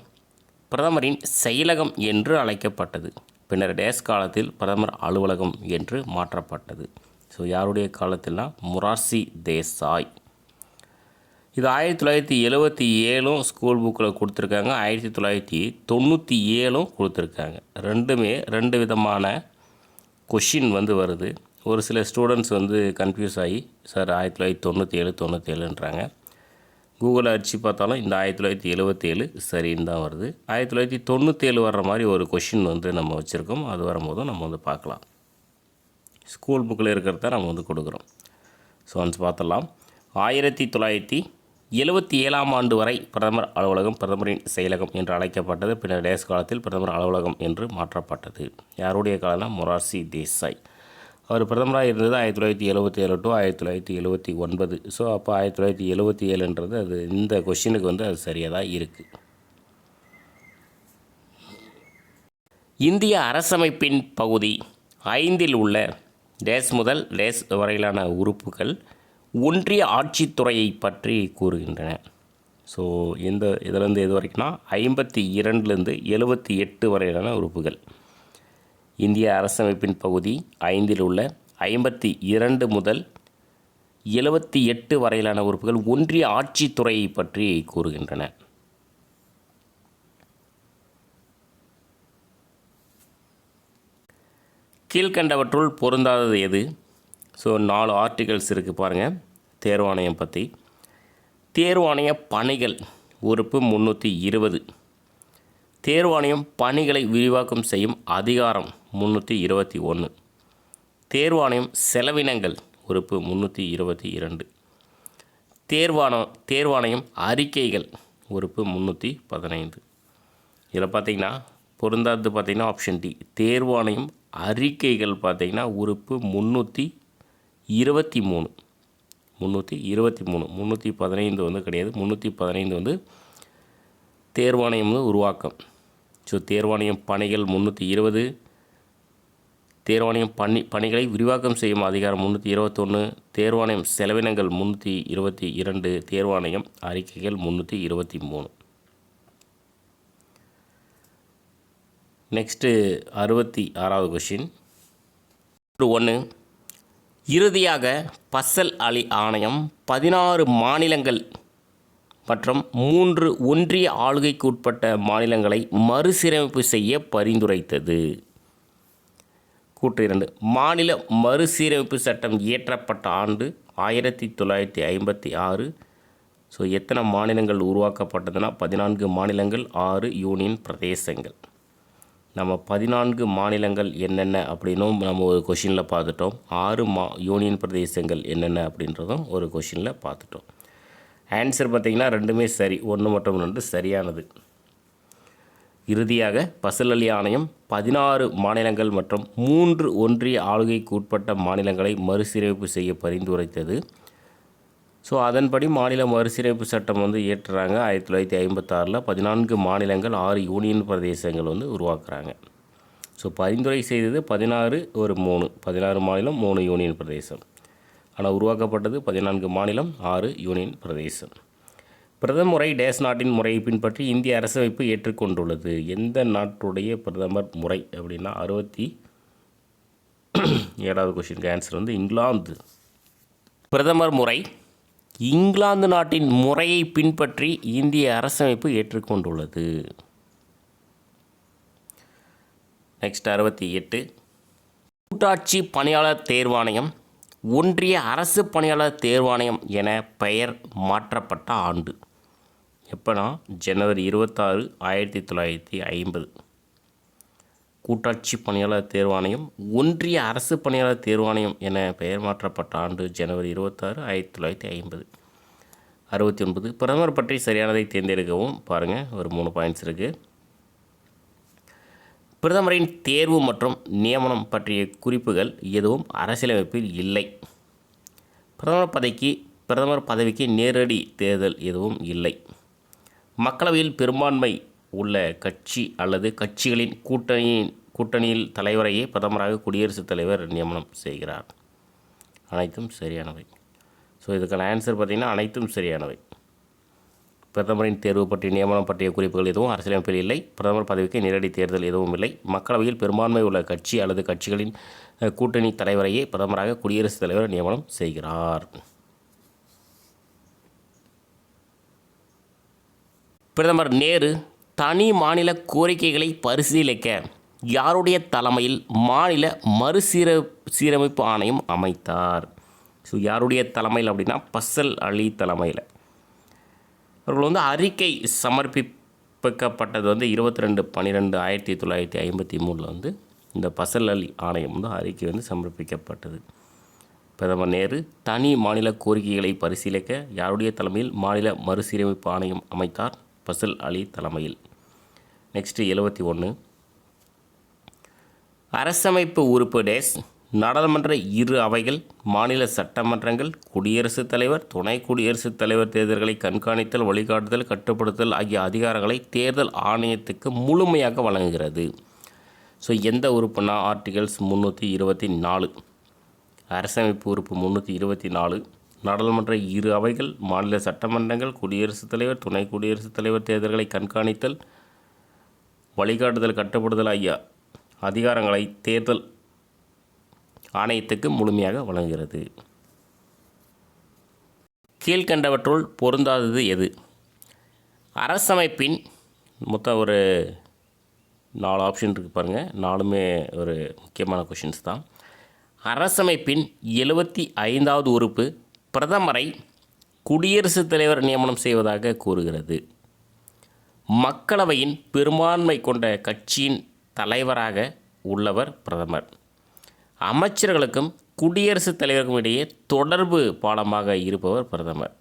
பிரதமரின் செயலகம் என்று அழைக்கப்பட்டது. பின்னர் டேஸ் காலத்தில் பிரதமர் அலுவலகம் என்று மாற்றப்பட்டது. ஸோ யாருடைய காலத்தில்னா மொரார்ஜி தேசாய். இது 1977 ஸ்கூல் புக்கில் கொடுத்துருக்காங்க, 1997 கொடுத்துருக்காங்க. ரெண்டுமே 2 விதமான கொஷின் வந்து வருது. ஒரு சில ஸ்டூடெண்ட்ஸ் வந்து கன்ஃபியூஸ் ஆகி சார் 1997 கூகுளில் அடித்து பார்த்தாலும் இந்த 1977 சரின்னு தான் வருது. 1997 வர்ற மாதிரி ஒரு கொஷின் வந்து நம்ம வச்சுருக்கோம். அது வரும்போதும் நம்ம வந்து பார்க்கலாம். ஸ்கூல் புக்கில் இருக்கிறத நம்ம வந்து கொடுக்குறோம். ஸோ ஒன்ஸ் பார்த்துடலாம். 1977 1977ஆம் ஆண்டு வரை பிரதமர் அலுவலகம் பிரதமரின் செயலகம் என்று அழைக்கப்பட்டது. பின்னர் டேஸ் காலத்தில் பிரதமர் அலுவலகம் என்று மாற்றப்பட்டது. யாருடைய காலம்னா மொரார்ஜி தேசாய். அவர் பிரதமராக இருந்தது 1977 டு 1979. ஸோ அப்போ 1977ன்றது அது இந்த கொஷினுக்கு வந்து அது சரியாக தான் இருக்குது. இந்திய அரசமைப்பின் பகுதி 5இல் உள்ள டேஸ் முதல் டேஸ் வரையிலான உறுப்புகள் ஒன்றிய ஆட்சித்துறையை பற்றி கூறுகின்றன. ஸோ இதிலேருந்து எது வரைக்கும்னா 52லேருந்து 78 வரையிலான உறுப்புகள். இந்திய அரசமைப்பின் பகுதி 5இல் உள்ள 52 முதல் 78 வரையிலான உறுப்புகள் ஒன்றிய ஆட்சித்துறையை பற்றி கூறுகின்றன. கீழ்கண்டவற்றுள் பொருந்தாதது எது? ஸோ 4 ஆர்டிகல்ஸ் இருக்குது பாருங்கள். தேர்வாணையம் பற்றி தேர்வாணைய பணிகள் உறுப்பு 320. தேர்வாணையம் பணிகளை விரிவாக்கம் செய்யும் அதிகாரம் 321. தேர்வாணையம் செலவினங்கள் உறுப்பு 322. தேர்வாணையம் அறிக்கைகள் உறுப்பு 315. இதில் பார்த்திங்கன்னா பொருந்தாதது பார்த்திங்கன்னா ஆப்ஷன் டி. தேர்வாணையம் அறிக்கைகள் பார்த்திங்கன்னா உறுப்பு 323. 315 வந்து கிடையாது. 315 வந்து தேர்வாணையம் உருவாக்கம். ஸோ தேர்வாணையம் பணிகள் 320. தேர்வாணையம் பணிகளை விரிவாக்கம் செய்யும் அதிகாரம் 321. தேர்வாணையம் செலவினங்கள் 322. தேர்வாணையம் அறிக்கைகள் 323. நெக்ஸ்ட்டு 66வது கொஷின். 1. இறுதியாக பசல் அலி ஆணையம் 16 மாநிலங்கள் மற்றும் 3 ஒன்றிய ஆளுகைக்கு உட்பட்ட மாநிலங்களை மறுசீரமைப்பு செய்ய பரிந்துரைத்தது. கூற்று 2. மாநில மறுசீரமைப்பு சட்டம் இயற்றப்பட்ட ஆண்டு 1956. ஸோ எத்தனை மாநிலங்கள் உருவாக்கப்பட்டதுன்னா 14 மாநிலங்கள், 6 யூனியன் பிரதேசங்கள். நம்ம 14 மாநிலங்கள் என்னென்ன அப்படின்னும் நம்ம ஒரு கொஷினில் பார்த்துட்டோம். 6 யூனியன் பிரதேசங்கள் என்னென்ன அப்படின்றதும் ஒரு கொஷினில் பார்த்துட்டோம். ஆன்சர் பார்த்திங்கன்னா ரெண்டுமே சரி. 1 மற்றும் 2 சரியானது. இறுதியாக பசல் அலி ஆணையம் 16 மாநிலங்கள் மற்றும் 3 ஒன்றிய ஆளுகைக்கு உட்பட்ட மாநிலங்களை மறுசீரமைப்பு செய்ய பரிந்துரைத்தது. ஸோ அதன்படி மாநில மறுசீரமைப்பு சட்டம் இயற்றுறாங்க. 1956 14 மாநிலங்கள், 6 யூனியன் பிரதேசங்கள் உருவாக்குறாங்க. ஸோ பரிந்துரை செய்தது 16 ஒரு 3, 16 மாநிலம் 3 யூனியன் பிரதேசம். ஆனால் உருவாக்கப்பட்டது 14 மாநிலம் 6 யூனியன் பிரதேசம். பிரதமர் முறை டேஸ் நாட்டின் முறையை பின்பற்றி இந்திய அரசமைப்பு ஏற்றுக்கொண்டுள்ளது. எந்த நாட்டுடைய பிரதமர் முறை அப்படின்னா 67வது கொஷினுக்கு ஆன்சர் இங்கிலாந்து. பிரதமர் முறை இங்கிலாந்து நாட்டின் முறையை பின்பற்றி இந்திய அரசமைப்பு ஏற்றுக்கொண்டுள்ளது. நெக்ஸ்ட் 68. கூட்டாட்சி பணியாளர் தேர்வாணையம் ஒன்றிய அரசு பணியாளர் தேர்வாணையம் என பெயர் மாற்றப்பட்ட ஆண்டு எப்போனா ஜனவரி 26, 1950. கூட்டாட்சி பணியாளர் தேர்வாணையம் ஒன்றிய அரசு பணியாளர் தேர்வாணையம் என பெயர் மாற்றப்பட்ட ஆண்டு ஜனவரி 26, 1950. 69. பிரதமர் பற்றி சரியானதை தேர்ந்தெடுக்கவும். பாருங்கள், ஒரு 3 பாயிண்ட்ஸ் இருக்குது. பிரதமரின் தேர்வு மற்றும் நியமனம் பற்றிய குறிப்புகள் எதுவும் அரசியலமைப்பில் இல்லை. பிரதமர் பதவிக்கு நேரடி தேர்தல் எதுவும் இல்லை. மக்களவையில் பெரும்பான்மை உள்ள கட்சி அல்லது கட்சிகளின் கூட்டணியில் தலைவரையே பிரதமராக குடியரசுத் தலைவர் நியமனம் செய்கிறார். அனைத்தும் சரியானவை. ஸோ இதுக்கான ஆன்சர் பார்த்திங்கன்னா அனைத்தும் சரியானவை. பிரதமரின் தேர்வு பற்றிய நியமனம் பற்றிய குறிப்புகள் எதுவும் அரசியலமைப்பில் இல்லை. பிரதமர் பதவிக்கு நேரடி தேர்தல் எதுவும் இல்லை. மக்களவையில் பெரும்பான்மை உள்ள கட்சி அல்லது கட்சிகளின் கூட்டணி தலைவரையே பிரதமராக குடியரசுத் தலைவர் நியமனம் செய்கிறார். பிரதமர் நேரு தனி மாநில கோரிக்கைகளை பரிசீலிக்க யாருடைய தலைமையில் மாநில மறுசீரமைப்பு ஆணையம் அமைத்தார்? ஸோ யாருடைய தலைமையில் அப்படின்னா பசல் அலி தலைமையில். அவர்கள் அறிக்கை சமர்ப்பிக்கப்பட்டது 22/12/1953 இந்த பசல் அலி ஆணையம் அறிக்கை சமர்ப்பிக்கப்பட்டது. பிரதமர் நேரு தனி மாநில கோரிக்கைகளை பரிசீலிக்க யாருடைய தலைமையில் மாநில மறுசீரமைப்பு ஆணையம் அமைத்தார்? ஃபசல் அலி தலைமையில். நெக்ஸ்ட்டு 71. அரசமைப்பு உறுப்பு டேஸ் நாடாளுமன்ற இரு அவைகள், மாநில சட்டமன்றங்கள், குடியரசுத் தலைவர், துணை குடியரசுத் தலைவர் தேர்தல்களை கண்காணித்தல், வழிகாட்டுதல், கட்டுப்படுத்தல் ஆகிய அதிகாரங்களை தேர்தல் ஆணையத்துக்கு முழுமையாக வழங்குகிறது. ஸோ எந்த உறுப்புனா ஆர்டிகல்ஸ் 324. அரசமைப்பு உறுப்பு 324. நாடாளுமன்ற இரு அவைகள், மாநில சட்டமன்றங்கள், குடியரசுத் தலைவர், துணை குடியரசுத் தலைவர் தேர்தல்களை கண்காணித்தல், வழிகாட்டுதல், கட்டுப்படுத்தல் ஆகிய அதிகாரங்களை தேர்தல் ஆணையத்துக்கு முழுமையாக வழங்குகிறது. கீழ்கண்டவற்றுள் பொருந்தாதது எது? அரசமைப்பின் மொத்தம் ஒரு 4 ஆப்ஷன் இருக்குது பாருங்கள். 4மே ஒரு முக்கியமான கொஷின்ஸ் தான். அரசமைப்பின் 75வது உறுப்பு பிரதமரை குடியரசுத் தலைவர் நியமனம் செய்வதாக கூறுகிறது. மக்களவையின் பெரும்பான்மை கொண்ட கட்சியின் தலைவராக உள்ளவர் பிரதமர். அமைச்சர்களுக்கும் குடியரசுத் தலைவருக்கும் இடையே தொடர்பு பாலமாக இருப்பவர் பிரதமர்.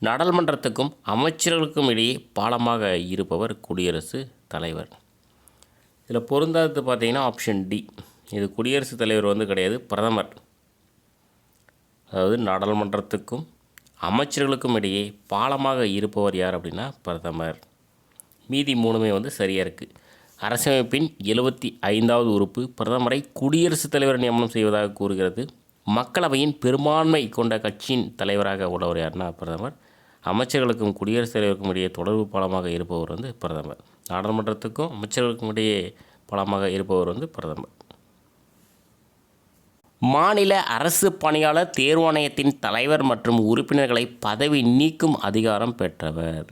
நாடாளுமன்றத்துக்கும் அமைச்சர்களுக்கும் இடையே பாலமாக இருப்பவர் குடியரசுத் தலைவர். இதில் பொருந்தாதது பார்த்தீங்கன்னா ஆப்ஷன் டி. இது குடியரசுத் தலைவர் கிடையாது, பிரதமர். அதாவது நாடாளுமன்றத்துக்கும் அமைச்சர்களுக்கும் இடையே பாலமாக இருப்பவர் யார் அப்படின்னா பிரதமர். மீதி 3மே சரியாக இருக்குது. அரசமைப்பின் 75வது உறுப்பு பிரதமரை குடியரசுத் தலைவர் நியமனம் செய்வதாக கூறுகிறது. மக்களவையின் பெரும்பான்மை கொண்ட கட்சியின் தலைவராக உள்ளவர் யாருன்னா பிரதமர். அமைச்சர்களுக்கும் குடியரசுத் தலைவருக்கும் இடையே தொடர்பு பாலமாக இருப்பவர் பிரதமர். நாடாளுமன்றத்துக்கும் அமைச்சர்களுக்கும் இடையே பாலமாக இருப்பவர் பிரதமர். மாநில அரசு பணியாளர் தேர்வாணையத்தின் தலைவர் மற்றும் உறுப்பினர்களை பதவி நீக்கும் அதிகாரம் பெற்றவர்.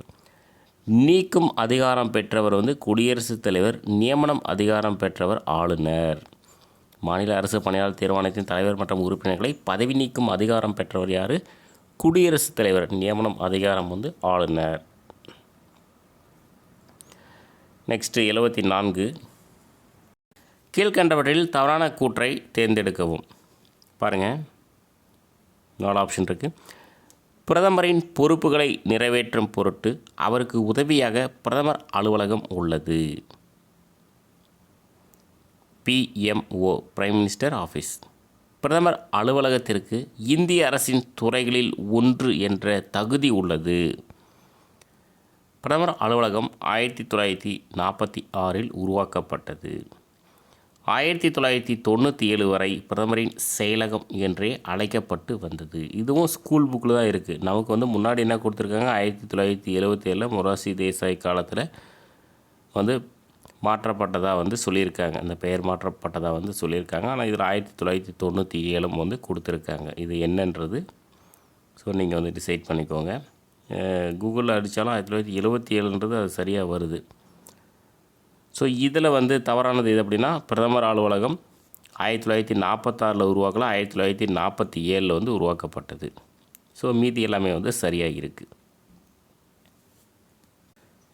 நீக்கும் அதிகாரம் பெற்றவர் குடியரசுத் தலைவர். நியமனம் அதிகாரம் பெற்றவர் ஆளுநர். மாநில அரசு பணியாளர் தேர்வாணையத்தின் தலைவர் மற்றும் உறுப்பினர்களை பதவி நீக்கும் அதிகாரம் பெற்றவர் யார்? குடியரசுத் தலைவர். நியமனம் அதிகாரம் ஆளுநர். நெக்ஸ்ட்டு 74. கீழ்கண்டவற்றில் தவறான கூற்றை தேர்ந்தெடுக்கவும். பாருங்கள், 4 ஆப்ஷன் இருக்குது. பிரதமரின் பொறுப்புகளை நிறைவேற்றும் பொருட்டு அவருக்கு உதவியாக பிரதமர் அலுவலகம் உள்ளது. PMO, prime minister office. பிரதமர் அலுவலகத்திற்கு இந்திய அரசின் துறைகளில் ஒன்று என்ற தகுதி உள்ளது. பிரதமர் அலுவலகம் 1946 உருவாக்கப்பட்டது. 1997 வரை பிரதமரின் செயலகம் என்றே அழைக்கப்பட்டு வந்தது. இதுவும் ஸ்கூல் புக்கில் தான் இருக்குது. நமக்கு முன்னாடி என்ன கொடுத்துருக்காங்க, 1977 மொரார்ஜி தேசாய் காலத்தில் மாற்றப்பட்டதாக சொல்லியிருக்காங்க. அந்த பெயர் மாற்றப்பட்டதாக சொல்லியிருக்காங்க. ஆனால் இதில் 1997 கொடுத்துருக்காங்க. இது என்னன்றது ஸோ நீங்கள் டிசைட் பண்ணிக்கோங்க. கூகுளில் அடித்தாலும் 1977 அது சரியாக வருது. ஸோ இதில் தவறானது எது அப்படின்னா, பிரதமர் அலுவலகம் 1946 உருவாக்கலாம், 1947 உருவாக்கப்பட்டது. ஸோ மீதி எல்லாமே சரியாக இருக்குது.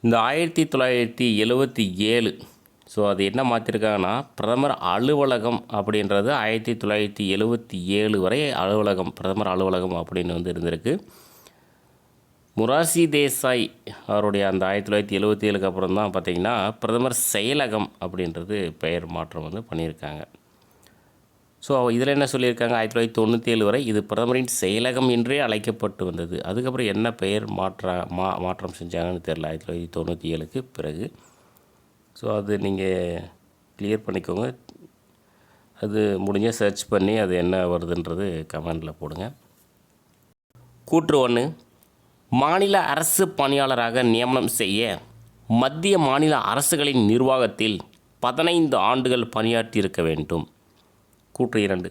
இந்த 1977 ஸோ அது என்ன மாற்றிருக்காங்கன்னா, பிரதமர் அலுவலகம் அப்படின்றது 1977 வரை பிரதமர் அலுவலகம் அப்படின்னு இருந்திருக்கு. மொரார்ஜி தேசாய் அவருடைய அந்த 1977 அப்புறம் தான் பார்த்திங்கன்னா பிரதமர் செயலகம் அப்படின்றது பெயர் மாற்றம் பண்ணியிருக்காங்க. ஸோ இதில் என்ன சொல்லியிருக்காங்க, 1997 வரை இது பிரதமரின் செயலகம் என்றே அழைக்கப்பட்டு வந்தது. அதுக்கப்புறம் என்ன பெயர் மாற்றம் செஞ்சாங்கன்னு தெரியல 1997 பிறகு. ஸோ அது நீங்கள் கிளியர் பண்ணிக்கோங்க. அது முடிஞ்ச சர்ச் பண்ணி அது என்ன வருதுன்றது கமெண்டில் போடுங்க. கூற்று 1. மாநில அரசு பணியாளராக நியமனம் செய்ய மத்திய மாநில அரசுகளின் நிர்வாகத்தில் 15 ஆண்டுகள் பணியாற்றியிருக்க வேண்டும். கூற்று 2.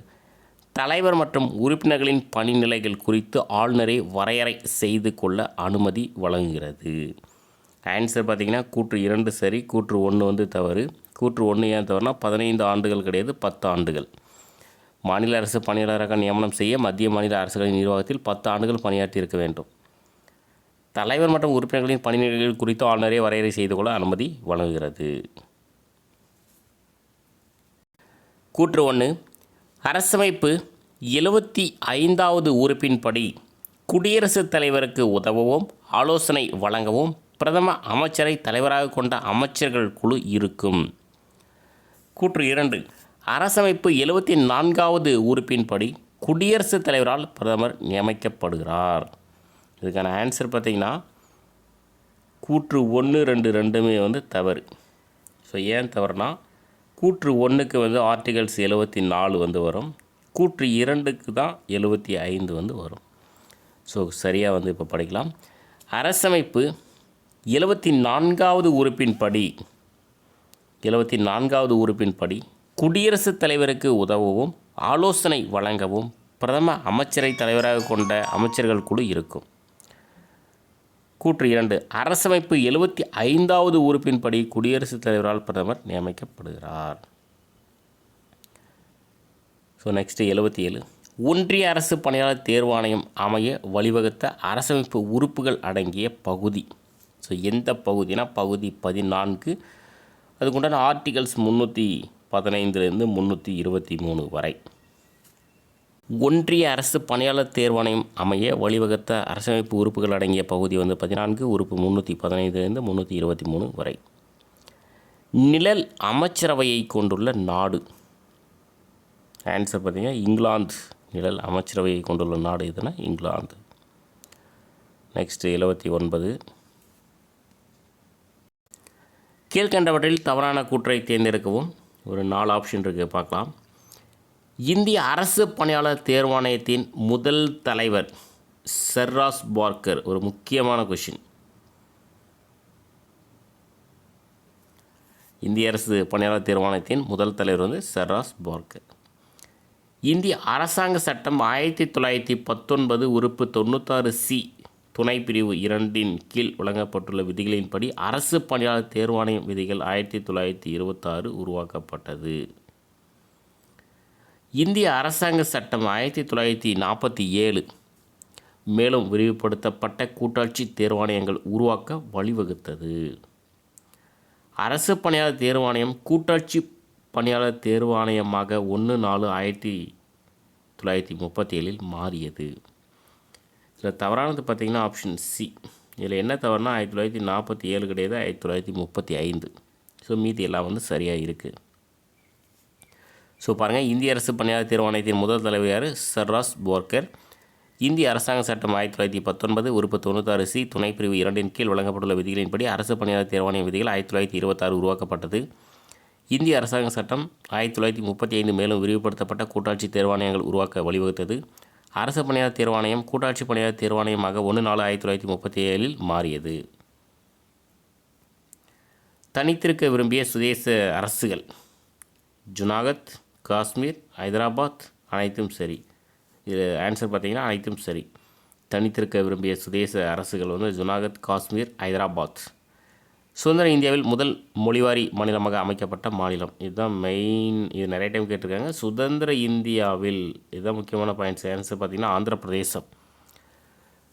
தலைவர் மற்றும் உறுப்பினர்களின் பணிநிலைகள் குறித்து ஆளுநரை வரையறை செய்து கொள்ள அனுமதி வழங்குகிறது. ஆன்சர் பார்த்திங்கன்னா கூற்று 2 சரி, கூற்று 1 தவறு. கூற்று 1 ஏன் தவறுனா 15 ஆண்டுகள் கிடையாது, 10 ஆண்டுகள். மாநில அரசு பணியாளராக நியமனம் செய்ய மத்திய மாநில அரசுகளின் நிர்வாகத்தில் 10 ஆண்டுகள் பணியாற்றியிருக்க வேண்டும். தலைவர் மற்றும் உறுப்பினர்களின் பணிநிலைகள் குறித்து ஆளுநரை வரையறை செய்து கொள்ள அனுமதி வழங்குகிறது. கூற்று 1. அரசமைப்பு 75வது உறுப்பின்படி குடியரசுத் தலைவருக்கு உதவவும் ஆலோசனை வழங்கவும் பிரதம அமைச்சரை தலைவராக கொண்ட அமைச்சர்கள் குழு இருக்கும். கூற்று 2. அரசமைப்பு 74வது உறுப்பின்படி குடியரசுத் தலைவரால் பிரதமர் நியமிக்கப்படுகிறார். இதுக்கான ஆன்சர் பார்த்திங்கன்னா கூற்று 1, 2 ரெண்டுமே தவறு. ஸோ ஏன் தவறுனா கூற்று 1க்கு ஆர்டிகல்ஸ் 74 வரும், கூற்று 2க்கு தான் 75 வரும். ஸோ சரியாக இப்போ படிக்கலாம். அரசமைப்பு 74வது உறுப்பின்படி குடியரசுத் தலைவருக்கு உதவவும் ஆலோசனை வழங்கவும் பிரதம அமைச்சரை தலைவராக கொண்ட அமைச்சர்கள் குழு இருக்கும். கூற்று 2. அரசமைப்பு 75வது உறுப்பின்படி குடியரசுத் தலைவரால் பிரதமர் நியமிக்கப்படுகிறார். So next 77. ஒன்றிய அரசு பணியாளர் தேர்வாணையம் அமைய வழிவகுத்த அரசமைப்பு உறுப்புகள் அடங்கிய பகுதி. ஸோ எந்த பகுதினா பகுதி 14. அதுக்குண்டான ஆர்டிகல்ஸ் 315 323 வரை. ஒன்றிய அரசு பணியாளர் தேர்வாணையம் அமைய வழிவகுத்த அரசமைப்பு உறுப்புகள் அடங்கிய பகுதி 14, உறுப்பு 315 323 வரை. நிழல் அமைச்சரவையை கொண்டுள்ள நாடு. ஆன்சர் பார்த்தீங்கன்னா இங்கிலாந்து. நிழல் அமைச்சரவையை கொண்டுள்ள நாடு எதுனா இங்கிலாந்து. நெக்ஸ்ட்டு 79. கீழ்கண்டவற்றில் தவறான கூற்றை தேர்ந்தெடுக்கவும். ஒரு 4 ஆப்ஷன் இருக்குது, பார்க்கலாம். இந்திய அரசு பணியாளர் தேர்வாணையத்தின் முதல் தலைவர் சர் ராஸ் பார்க்கர். ஒரு முக்கியமான கொஷின். இந்திய அரசு பணியாளர் தேர்வாணையத்தின் முதல் தலைவர் சர் ராஸ் பார்க்கர். இந்திய அரசாங்க சட்டம் 1919 உறுப்பு 96C துணை பிரிவு 2 கீழ் வழங்கப்பட்டுள்ள விதிகளின்படி அரசு பணியாளர் தேர்வாணையம் விதிகள் 1926 உருவாக்கப்பட்டது. இந்திய அரசாங்க சட்டம் 1947 மேலும் விரிவுபடுத்தப்பட்ட கூட்டாட்சி தேர்வாணையங்கள் உருவாக்க வழிவகுத்தது. அரசு பணியாளர் தேர்வாணையம் கூட்டாட்சி பணியாளர் தேர்வாணையமாக 1/4/1937 மாறியது. இதில் தவறானது பார்த்திங்கன்னா ஆப்ஷன் சி. இதில் என்ன தவறுனா 1947 கிடையாது, 1935. ஸோ மீதி எல்லாம் சரியாக இருக்குது. ஸோ பாருங்கள், இந்திய அரசு பணியாளர் தேர்வாணையத்தின் முதல் தலைவர் யார்? சர் ராஸ் பார்க்கர். இந்திய அரசாங்க சட்டம் 1919 உறுப்பு 96C துணை பிரிவு 2 கீழ் வழங்கப்பட்டுள்ள விதிகளின்படி அரசு பணியாளர் தேர்வாணைய விதிகள் 1926 உருவாக்கப்பட்டது. இந்திய அரசாங்க சட்டம் 1935 மேலும் விரிவுபடுத்தப்பட்ட கூட்டாட்சி தேர்வாணையங்கள் உருவாக்க வழிவகுத்தது. அரசு பணியாளர் தேர்வாணையம் கூட்டாட்சி பணியாளர் தேர்வாணையமாக 1/4/1937 மாறியது. தனித்திருக்க விரும்பிய சுதேச அரசுகள் ஜுனாகத், காஷ்மீர், ஹைதராபாத் அனைத்தும் சரி. இது ஆன்சர் பார்த்திங்கன்னா அனைத்தும் சரி. தனித்திருக்க விரும்பிய சுதேச அரசுகள் ஜுனாகத், காஷ்மீர், ஹைதராபாத். சுதந்திர இந்தியாவில் முதல் மொழிவாரி மாநிலமாக அமைக்கப்பட்ட மாநிலம். இதுதான் மெயின். இது நிறைய டைம் கேட்டிருக்காங்க. சுதந்திர இந்தியாவில் இதுதான் முக்கியமான பாயிண்ட்ஸ். ஆன்சர் பார்த்திங்கன்னா ஆந்திர பிரதேசம்.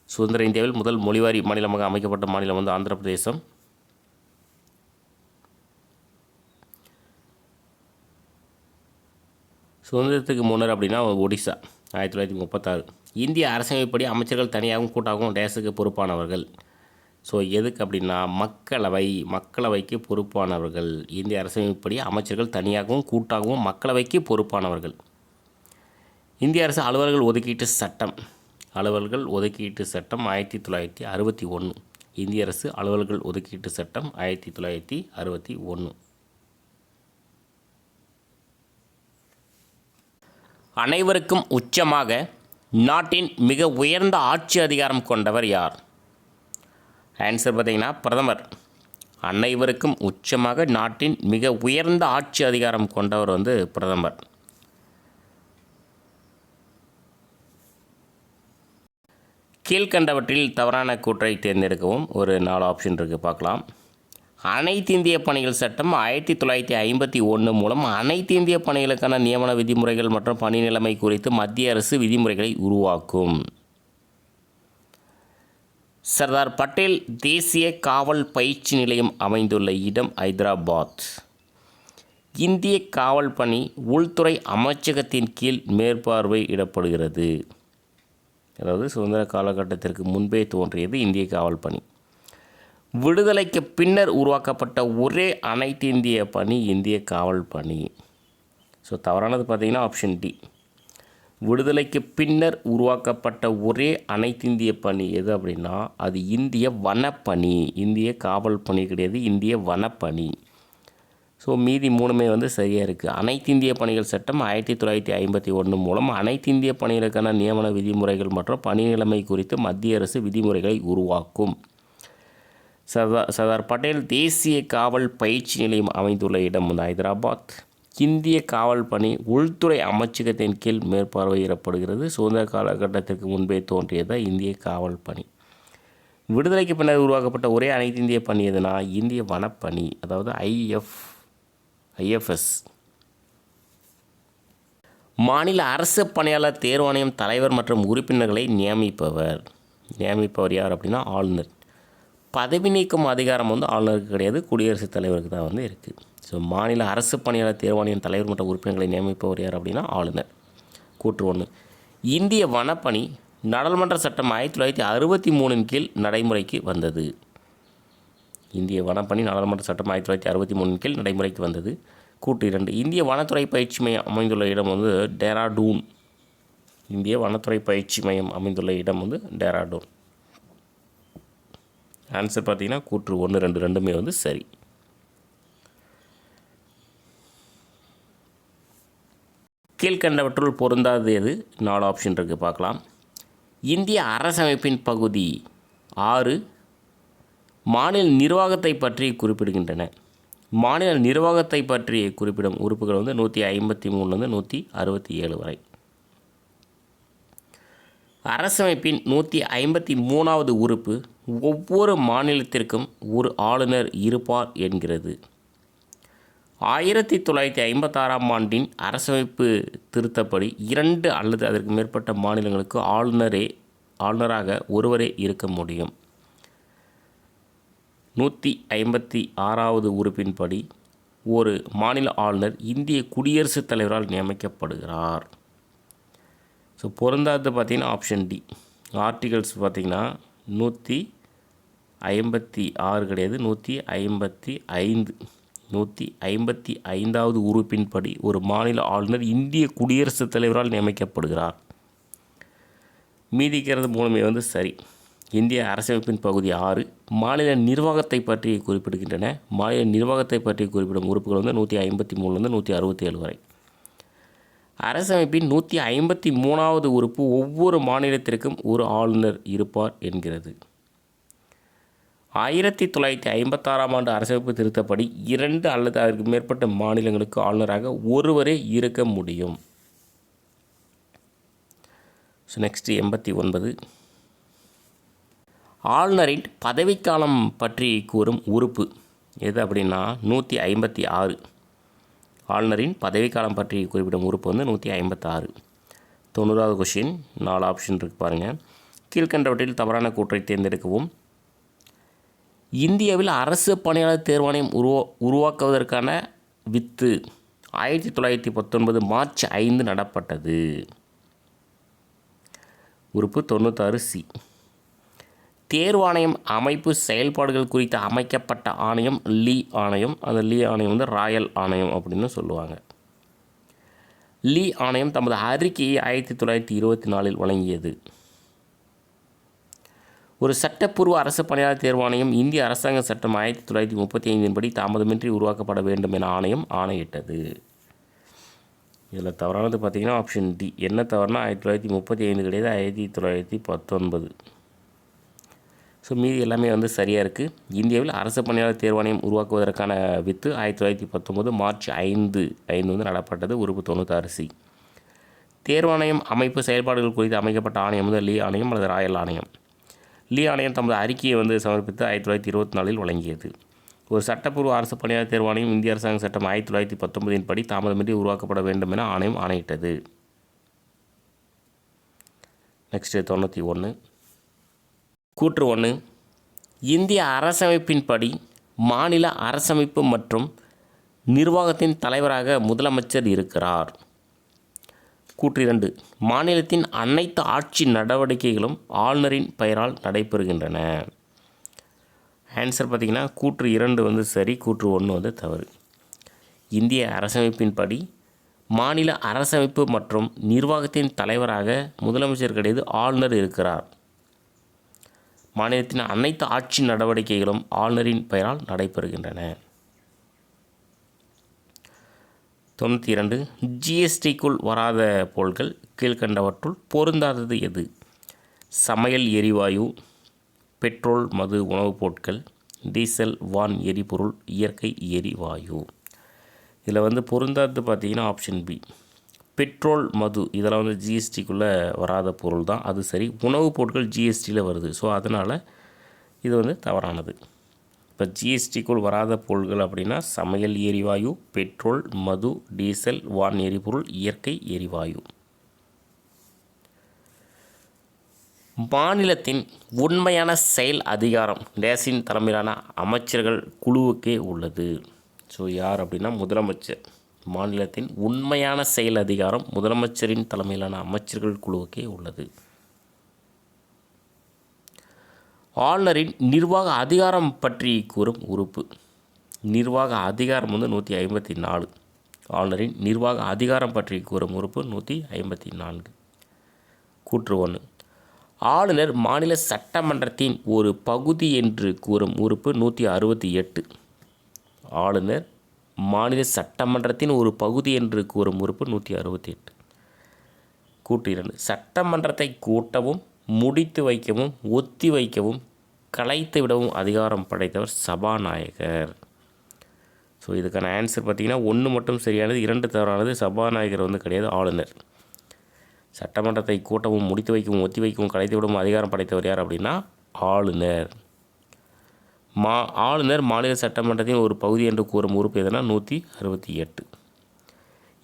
சுதந்திர இந்தியாவில் முதல் மொழிவாரி மாநிலமாக அமைக்கப்பட்ட மாநிலம் ஆந்திர பிரதேசம். சுதந்திரத்துக்கு முன்னர் அப்படின்னா ஒடிசா 1936. இந்திய அரசமைப்படி அமைச்சர்கள் தனியாகவும் கூட்டாகவும் டேஸுக்கு பொறுப்பானவர்கள். ஸோ எதுக்கு அப்படின்னா மக்களவைக்கு பொறுப்பானவர்கள். இந்திய அரசமைப்படி அமைச்சர்கள் தனியாகவும் கூட்டாகவும் மக்களவைக்கு பொறுப்பானவர்கள். இந்திய அரசு அலுவலர்கள் ஒதுக்கீட்டு சட்டம் 1961. இந்திய அரசு அலுவலர்கள் ஒதுக்கீட்டு சட்டம் 1961. அனைவருக்கும் உச்சமாக நாட்டின் மிக உயர்ந்த ஆட்சி அதிகாரம் கொண்டவர் யார்? ஆன்சர் பார்த்தீங்கன்னா பிரதமர். அனைவருக்கும் உச்சமாக நாட்டின் மிக உயர்ந்த ஆட்சி அதிகாரம் கொண்டவர் பிரதமர். கீழ்கண்டவற்றில் தவறான கூற்றை தேர்ந்தெடுக்கவும். ஒரு 4 ஆப்ஷன் இருக்குது, பார்க்கலாம். அனைத்து இந்திய பணிகள் சட்டம் 1951 மூலம் அனைத்து இந்திய பணிகளுக்கான நியமன விதிமுறைகள் மற்றும் பணி நிலைமை குறித்து மத்திய அரசு விதிமுறைகளை உருவாக்கும். சர்தார் பட்டேல் தேசிய காவல் பயிற்சி நிலையம் அமைந்துள்ள இடம் ஹைதராபாத். இந்திய காவல் பணி உள்துறை அமைச்சகத்தின் கீழ் மேற்பார்வையிடப்படுகிறது. அதாவது சுதந்திர காலகட்டத்திற்கு முன்பே தோன்றியது இந்திய காவல் பணி. விடுதலைக்கு பின்னர் உருவாக்கப்பட்ட ஒரே அனைத்து இந்திய பணி இந்திய காவல் பணி. ஸோ தவறானது பார்த்தீங்கன்னா ஆப்ஷன் டி. விடுதலைக்கு பின்னர் உருவாக்கப்பட்ட ஒரே அனைத்திந்திய பணி எது அப்படின்னா அது இந்திய வனப்பணி. இந்திய காவல் பணி கிடையாது, இந்திய வனப்பணி. ஸோ மீதி மூணுமே சரியாக இருக்குது. அனைத்திந்திய பணிகள் சட்டம் 1951 மூலம் அனைத்திந்திய பணிகளுக்கான நியமன விதிமுறைகள் மற்றும் பணி நிலைமை குறித்து மத்திய அரசு விதிமுறைகளை உருவாக்கும். சர்தார் பட்டேல் தேசிய காவல் பயிற்சி நிலையம் அமைந்துள்ள இடம் ஹைதராபாத். இந்திய காவல் பணி உள்துறை அமைச்சகத்தின் கீழ் மேற்பார்வையிடப்படுகிறது. சுதந்திர காலகட்டத்திற்கு முன்பே தோன்றியது இந்திய காவல் பணி. விடுதலைக்கு பின்னர் உருவாக்கப்பட்ட ஒரே அனைத்து இந்திய பணி எதுனா இந்திய வனப்பணி, அதாவது ஐஎஃப்எஸ். மாநில அரசு பணியாளர் தேர்வாணையம் தலைவர் மற்றும் உறுப்பினர்களை நியமிப்பவர் யார் அப்படின்னா ஆளுநர். பதவி நீக்கும் அதிகாரம் ஆளுநருக்கு கிடையாது, குடியரசுத் தலைவருக்கு தான் இருக்குது. ஸோ மாநில அரசு பணியாளர் தேர்வாணையம் தலைவர் மற்றும் உறுப்பினர்களை நியமிப்பவர் யார் அப்படின்னா ஆளுநர். கூற்று 1. இந்திய வனப்பணி நாடாளுமன்ற சட்டம் 1963 கீழ் நடைமுறைக்கு வந்தது. இந்திய வனப்பணி நாடாளுமன்ற சட்டம் 1963 கீழ் நடைமுறைக்கு வந்தது. கூற்று 2. இந்திய வனத்துறை பயிற்சி மையம் அமைந்துள்ள இடம் டேராடூன். இந்திய வனத்துறை பயிற்சி மையம் அமைந்துள்ள இடம் டேராடூன். ஆன்சர் பார்த்தீங்கன்னா கூற்று 1, 2 ரெண்டுமே சரி. கீழ்கண்டவற்றுள் பொருந்தாது எது? 4 ஆப்ஷன் இருக்குது, பார்க்கலாம். இந்திய அரசமைப்பின் பகுதி 6 மாநில நிர்வாகத்தை பற்றி குறிப்பிடுகின்றன. மாநில நிர்வாகத்தை பற்றி குறிப்பிடும் உறுப்புகள் 153 167 வரை. அரசமைப்பின் 153வது உறுப்பு ஒவ்வொரு மாநிலத்திற்கும் ஒரு ஆளுநர் இருப்பார் என்கிறது. 1956ஆம் ஆண்டின் அரசமைப்பு திருத்தப்படி 2 அல்லது அதற்கு மேற்பட்ட மாநிலங்களுக்கு ஆளுநராக ஒருவரே இருக்க முடியும். 156வது உறுப்பின்படி ஒரு மாநில ஆளுநர் இந்திய குடியரசுத் தலைவரால் நியமிக்கப்படுகிறார். ஸோ பொருந்தாது பார்த்திங்கன்னா ஆப்ஷன் டி. ஆர்டிகல்ஸ் பார்த்திங்கன்னா 156 கிடையாது, 155. 155வது உறுப்பின்படி ஒரு மாநில ஆளுநர் இந்திய குடியரசுத் தலைவரால் நியமிக்கப்படுகிறார். மீதிக்கிறது மூலமே சரி. இந்திய அரசமைப்பின் பகுதி 6 மாநில நிர்வாகத்தை பற்றி குறிப்பிடுகின்றன. மாநில நிர்வாகத்தை பற்றி குறிப்பிடும் உறுப்புகள் 153 167 வரை. அரசமைப்பின் 153வது உறுப்பு ஒவ்வொரு மாநிலத்திற்கும் ஒரு ஆளுநர் இருப்பார் என்கிறது. 1956ஆம் ஆண்டு அரசமைப்பு திருத்தப்படி 2 அல்லது அதற்கு மேற்பட்ட மாநிலங்களுக்கு ஆளுநராக ஒருவரே இருக்க முடியும். So next 89. ஆளுநரின் பதவிக்காலம் பற்றி கூறும் உறுப்பு எது அப்படின்னா 156. ஆளுநரின் பதவிக்காலம் பற்றி குறிப்பிடும் உறுப்பு 156. 90வது கொஷின். 4 ஆப்ஷன் இருக்குது பாருங்கள். கீழ்கண்டவற்றில் தவறான கூற்றை தேர்ந்தெடுக்கவும். இந்தியாவில் அரசு பணியாளர் தேர்வாணையம் உருவாக்குவதற்கான வித்து 1919 மார்ச் 5 நடப்பட்டது. உறுப்பு 96C. தேர்வாணையம் அமைப்பு செயல்பாடுகள் குறித்து அமைக்கப்பட்ட ஆணையம் லீ ஆணையம். அந்த லீ ஆணையம் ராயல் ஆணையம் அப்படின்னு சொல்லுவாங்க. லீ ஆணையம் தமது அறிக்கையை 1924 வழங்கியது. ஒரு சட்டப்பூர்வ அரசு பணியாளர் தேர்வாணையம் இந்திய அரசாங்க சட்டம் 1935 படி தாமதமின்றி உருவாக்கப்பட வேண்டும் என ஆணையம் ஆணையிட்டது. இதில் தவறானது பார்த்திங்கன்னா ஆப்ஷன் டி. என்ன தவறுனா 1935 கிடையாது, 1919. ஸோ மீதி எல்லாமே சரியாக இருக்குது. இந்தியாவில் அரசு பணியாளர் தேர்வாணையம் உருவாக்குவதற்கான வித்து 1919 மார்ச் 5 நடப்பட்டது. உறுப்பு 96C. தேர்வாணையம் அமைப்பு செயல்பாடுகள் குறித்து அமைக்கப்பட்ட ஆணையம் லீ ஆணையம் அல்லது ராயல் ஆணையம். லீ ஆணையம் தமது அறிக்கையை சமர்ப்பித்து 1924 வழங்கியது. ஒரு சட்டப்பூர்வ அரசு பணியாளர் தேர்வாணையம் இந்திய அரசாங்க சட்டம் 1919 படி தாமதமின்றி உருவாக்கப்பட வேண்டும் என ஆணையம் ஆணையிட்டது. நெக்ஸ்ட்டு 91. கூற்று 1. இந்திய அரசமைப்பின்படி மாநில அரசமைப்பு மற்றும் நிர்வாகத்தின் தலைவராக முதலமைச்சர் இருக்கிறார். கூற்று 2, மாநிலத்தின் அனைத்து ஆட்சி நடவடிக்கைகளும் ஆளுநரின் பெயரால் நடைபெறுகின்றன. ஆன்சர் பார்த்திங்கன்னா கூற்று 2 வந்து சரி, கூற்று 1 வந்து தவறு. இந்திய அரசமைப்பின்படி மாநில அரசமைப்பு மற்றும் நிர்வாகத்தின் தலைவராக முதலமைச்சர் கிடையாது, ஆளுநர் இருக்கிறார். மாநிலத்தின் அனைத்து ஆட்சி நடவடிக்கைகளும் ஆளுநரின் பெயரால் நடைபெறுகின்றன. 92, ஜிஎஸ்டிக்குள் வராத பொருட்கள் கீழ்கண்டவற்றுள் பொருந்தாதது எது? சமையல் எரிவாயு, பெட்ரோல், மது, உணவுப் பொருட்கள், டீசல், வான் எரிபொருள், இயற்கை எரிவாயு. இதில் வந்து பொருந்தாது பார்த்திங்கன்னா ஆப்ஷன் பி, பெட்ரோல், மது. இதெல்லாம் வந்து ஜிஎஸ்டிக்குள்ளே வராத பொருள் தான், அது சரி. உணவுப் பொருட்கள் ஜிஎஸ்டியில் வருது, ஸோ அதனால் இது வந்து தவறானது. இப்போ ஜிஎஸ்டிக்குள் வராத பொருட்கள் அப்படின்னா சமையல் எரிவாயு, பெட்ரோல், மது, டீசல், வான் எரிபொருள், இயற்கை எரிவாயு. மாநிலத்தின் உண்மையான செயல் அதிகாரம் டேஸின் தலைமையிலான அமைச்சர்கள் குழுவுக்கே உள்ளது. ஸோ யார் அப்படின்னா முதலமைச்சர். மாநிலத்தின் உண்மையான செயல் அதிகாரம் முதலமைச்சரின் தலைமையிலான அமைச்சர்கள் குழுவுக்கே உள்ளது. ஆளுநரின் நிர்வாக அதிகாரம் பற்றி கூறும் உறுப்பு. நிர்வாக அதிகாரம் வந்து 154. ஆளுநரின் நிர்வாக அதிகாரம் பற்றி கூறும் உறுப்பு 154. கூற்று 1, ஆளுநர் மாநில சட்டமன்றத்தின் ஒரு பகுதி என்று கூறும் உறுப்பு 168. ஆளுநர் மாநில சட்டமன்றத்தின் ஒரு பகுதி என்று கூறும் உறுப்பு 168. கூற்று 2, சட்டமன்றத்தை கூட்டவும், முடித்து வைக்கவும், ஒத்தி வைக்கவும், கலைத்து விடவும் அதிகாரம் படைத்தவர் சபாநாயகர். ஸோ இதுக்கான ஆன்சர் பார்த்திங்கன்னா 1 மட்டும் சரியானது, 2 தவறானது. சபாநாயகர் வந்து கிடையாது, ஆளுநர். சட்டமன்றத்தை கூட்டவும், முடித்து வைக்கவும், ஒத்தி வைக்கவும், கலைத்து விடவும் அதிகாரம் படைத்தவர் யார் அப்படின்னா ஆளுநர். ஆளுநர் மாநில சட்டமன்றத்தின் ஒரு பகுதி என்று கூறும் உறுப்பு எதுனா 168.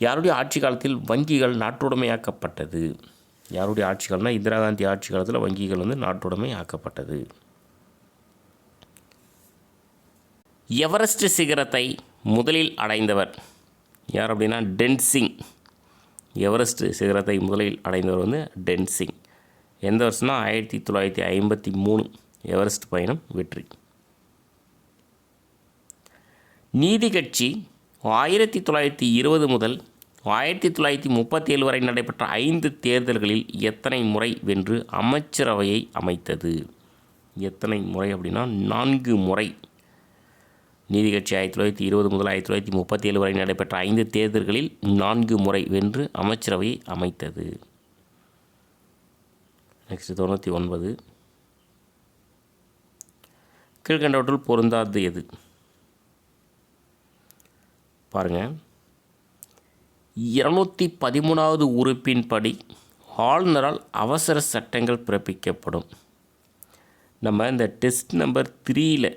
யாருடைய ஆட்சி காலத்தில் வங்கிகள் நாட்டுடைமையாக்கப்பட்டது? யாருடைய ஆட்சி காலம்னா இந்திரா காந்தி ஆட்சி காலத்தில் வங்கிகள் வந்து நாட்டுடைமை ஆக்கப்பட்டது. எவரெஸ்ட் சிகரத்தை முதலில் அடைந்தவர் யார் அப்படின்னா டென்சிங். எவரெஸ்ட் சிகரத்தை முதலில் அடைந்தவர் வந்து டென்சிங். எந்த வருஷம்னா 1953 எவரெஸ்ட் பயணம் வெற்றி. நீதி கட்சி 1920 முதல் 1937 வரை நடைபெற்ற 5 தேர்தல்களில் எத்தனை முறை வென்று அமைச்சரவையை அமைத்தது? எத்தனை முறை அப்படின்னா 4 முறை. நீதி கட்சி 1920 முதல் 1937 வரை நடைபெற்ற 5 தேர்தல்களில் 4 முறை வென்று அமைச்சரவையை அமைத்தது. நெக்ஸ்ட் 99, கீழ்கண்டவற்றுள் பொருந்தாது எது? பாருங்கள், 213வது உறுப்பின்படி ஆளுநரால் அவசர சட்டங்கள் பிறப்பிக்கப்படும். நம்ம இந்த டெஸ்ட் நம்பர் 3ல்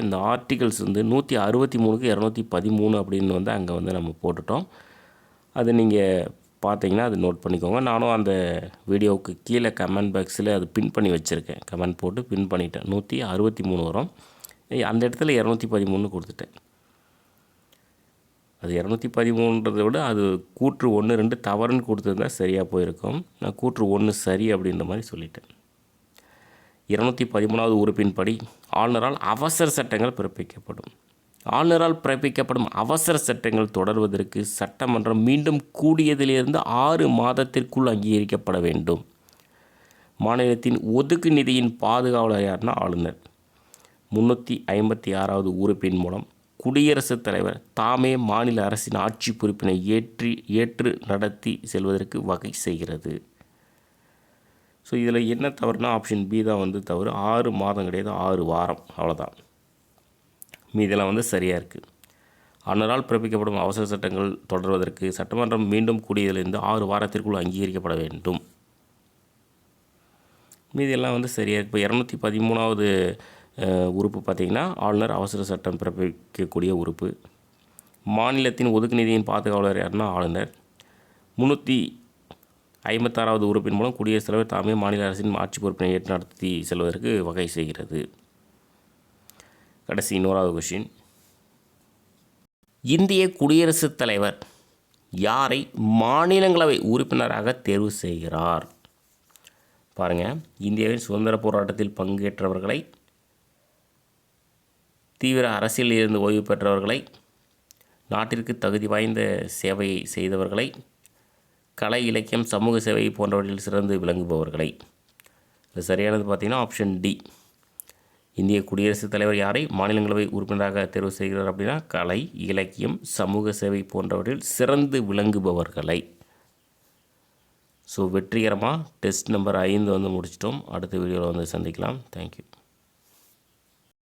இந்த ஆர்டிகல்ஸ் வந்து 163க்கு 213 அப்படின்னு வந்து அங்கே வந்து நம்ம போட்டுட்டோம். அது நீங்கள் பார்த்தீங்கன்னா அது நோட் பண்ணிக்கோங்க. நானும் அந்த வீடியோவுக்கு கீழே கமெண்ட் பாக்ஸில் அது பின் பண்ணி வச்சுருக்கேன். கமெண்ட் போட்டு பின் பண்ணிட்டேன். 163 வரும், அந்த இடத்துல 213 கொடுத்துட்டேன். அது 213ன்றதை விட அது கூற்று 1, 2 தவறுன்னு கொடுத்துருந்தா சரியாக போயிருக்கும். நான் கூற்று 1 சரி அப்படின்ற மாதிரி சொல்லிட்டேன். 213வது உறுப்பின்படி ஆளுநரால் அவசர சட்டங்கள் பிறப்பிக்கப்படும். ஆளுநரால் பிறப்பிக்கப்படும் அவசர சட்டங்கள் தொடர்வதற்கு சட்டமன்றம் மீண்டும் கூடியதிலிருந்து 6 மாதத்திற்குள் அங்கீகரிக்கப்பட வேண்டும். மாநிலத்தின் ஒதுக்கு நிதியின் பாதுகாவலர் யார்னா ஆளுநர். 356வது உறுப்பின் மூலம் குடியரசுத் தலைவர் தாமே மாநில அரசின் ஆட்சி பொறுப்பினை ஏற்று நடத்தி செல்வதற்கு வகை செய்கிறது. ஸோ இதில் என்ன தவறுனா ஆப்ஷன் பி தான் வந்து தவறு. 6 மாதம் கிடையாது, 6 வாரம், அவ்வளோதான். மீதெல்லாம் வந்து சரியாக இருக்குது. ஆளுநரால் பிறப்பிக்கப்படும் அவசர சட்டங்கள் தொடர்வதற்கு சட்டமன்றம் மீண்டும் கூடியதிலிருந்து 6 வாரத்திற்குள் அங்கீகரிக்கப்பட வேண்டும். மீதெல்லாம் வந்து சரியாக இருக்குது. இப்போ 213வது உறுப்பு பார்த்திங்கன்னா ஆளுநர் அவசர சட்டம் பிறப்பிக்கக்கூடிய உறுப்பு. மாநிலத்தின் ஒதுக்கு நிதியின் பாதுகாவலர் யாருன்னா ஆளுநர். 356வது உறுப்பின் மூலம் குடியரசுத் தலைவர் தாமே மாநில அரசின் ஆட்சி பொறுப்பினை ஏற்று நடத்தி செல்வதற்கு வகை செய்கிறது. கடைசி 100வது கொஷின். இந்திய குடியரசுத் தலைவர் யாரை மாநிலங்களவை உறுப்பினராக தேர்வு செய்கிறார்? பாருங்கள், இந்தியாவின் சுதந்திர போராட்டத்தில் பங்கேற்றவர்களை, தீவிர அரசியலில் இருந்து ஓய்வு பெற்றவர்களை, நாட்டிற்கு தகுதி வாய்ந்த சேவையை செய்தவர்களை, கலை இலக்கியம் சமூக சேவை போன்றவற்றில் சிறந்து விளங்குபவர்களை. இது சரியானது பார்த்திங்கன்னா ஆப்ஷன் டி. இந்திய குடியரசுத் தலைவர் யாரை மாநிலங்களவை உறுப்பினராக தேர்வு செய்கிறார் அப்படின்னா கலை இலக்கியம் சமூக சேவை போன்றவற்றில் சிறந்து விளங்குபவர்களை. ஸோ வெற்றிகரமாக டெஸ்ட் நம்பர் 5 முடிச்சிட்டோம். அடுத்த வீடியோவில் சந்திக்கலாம். தேங்க்யூ.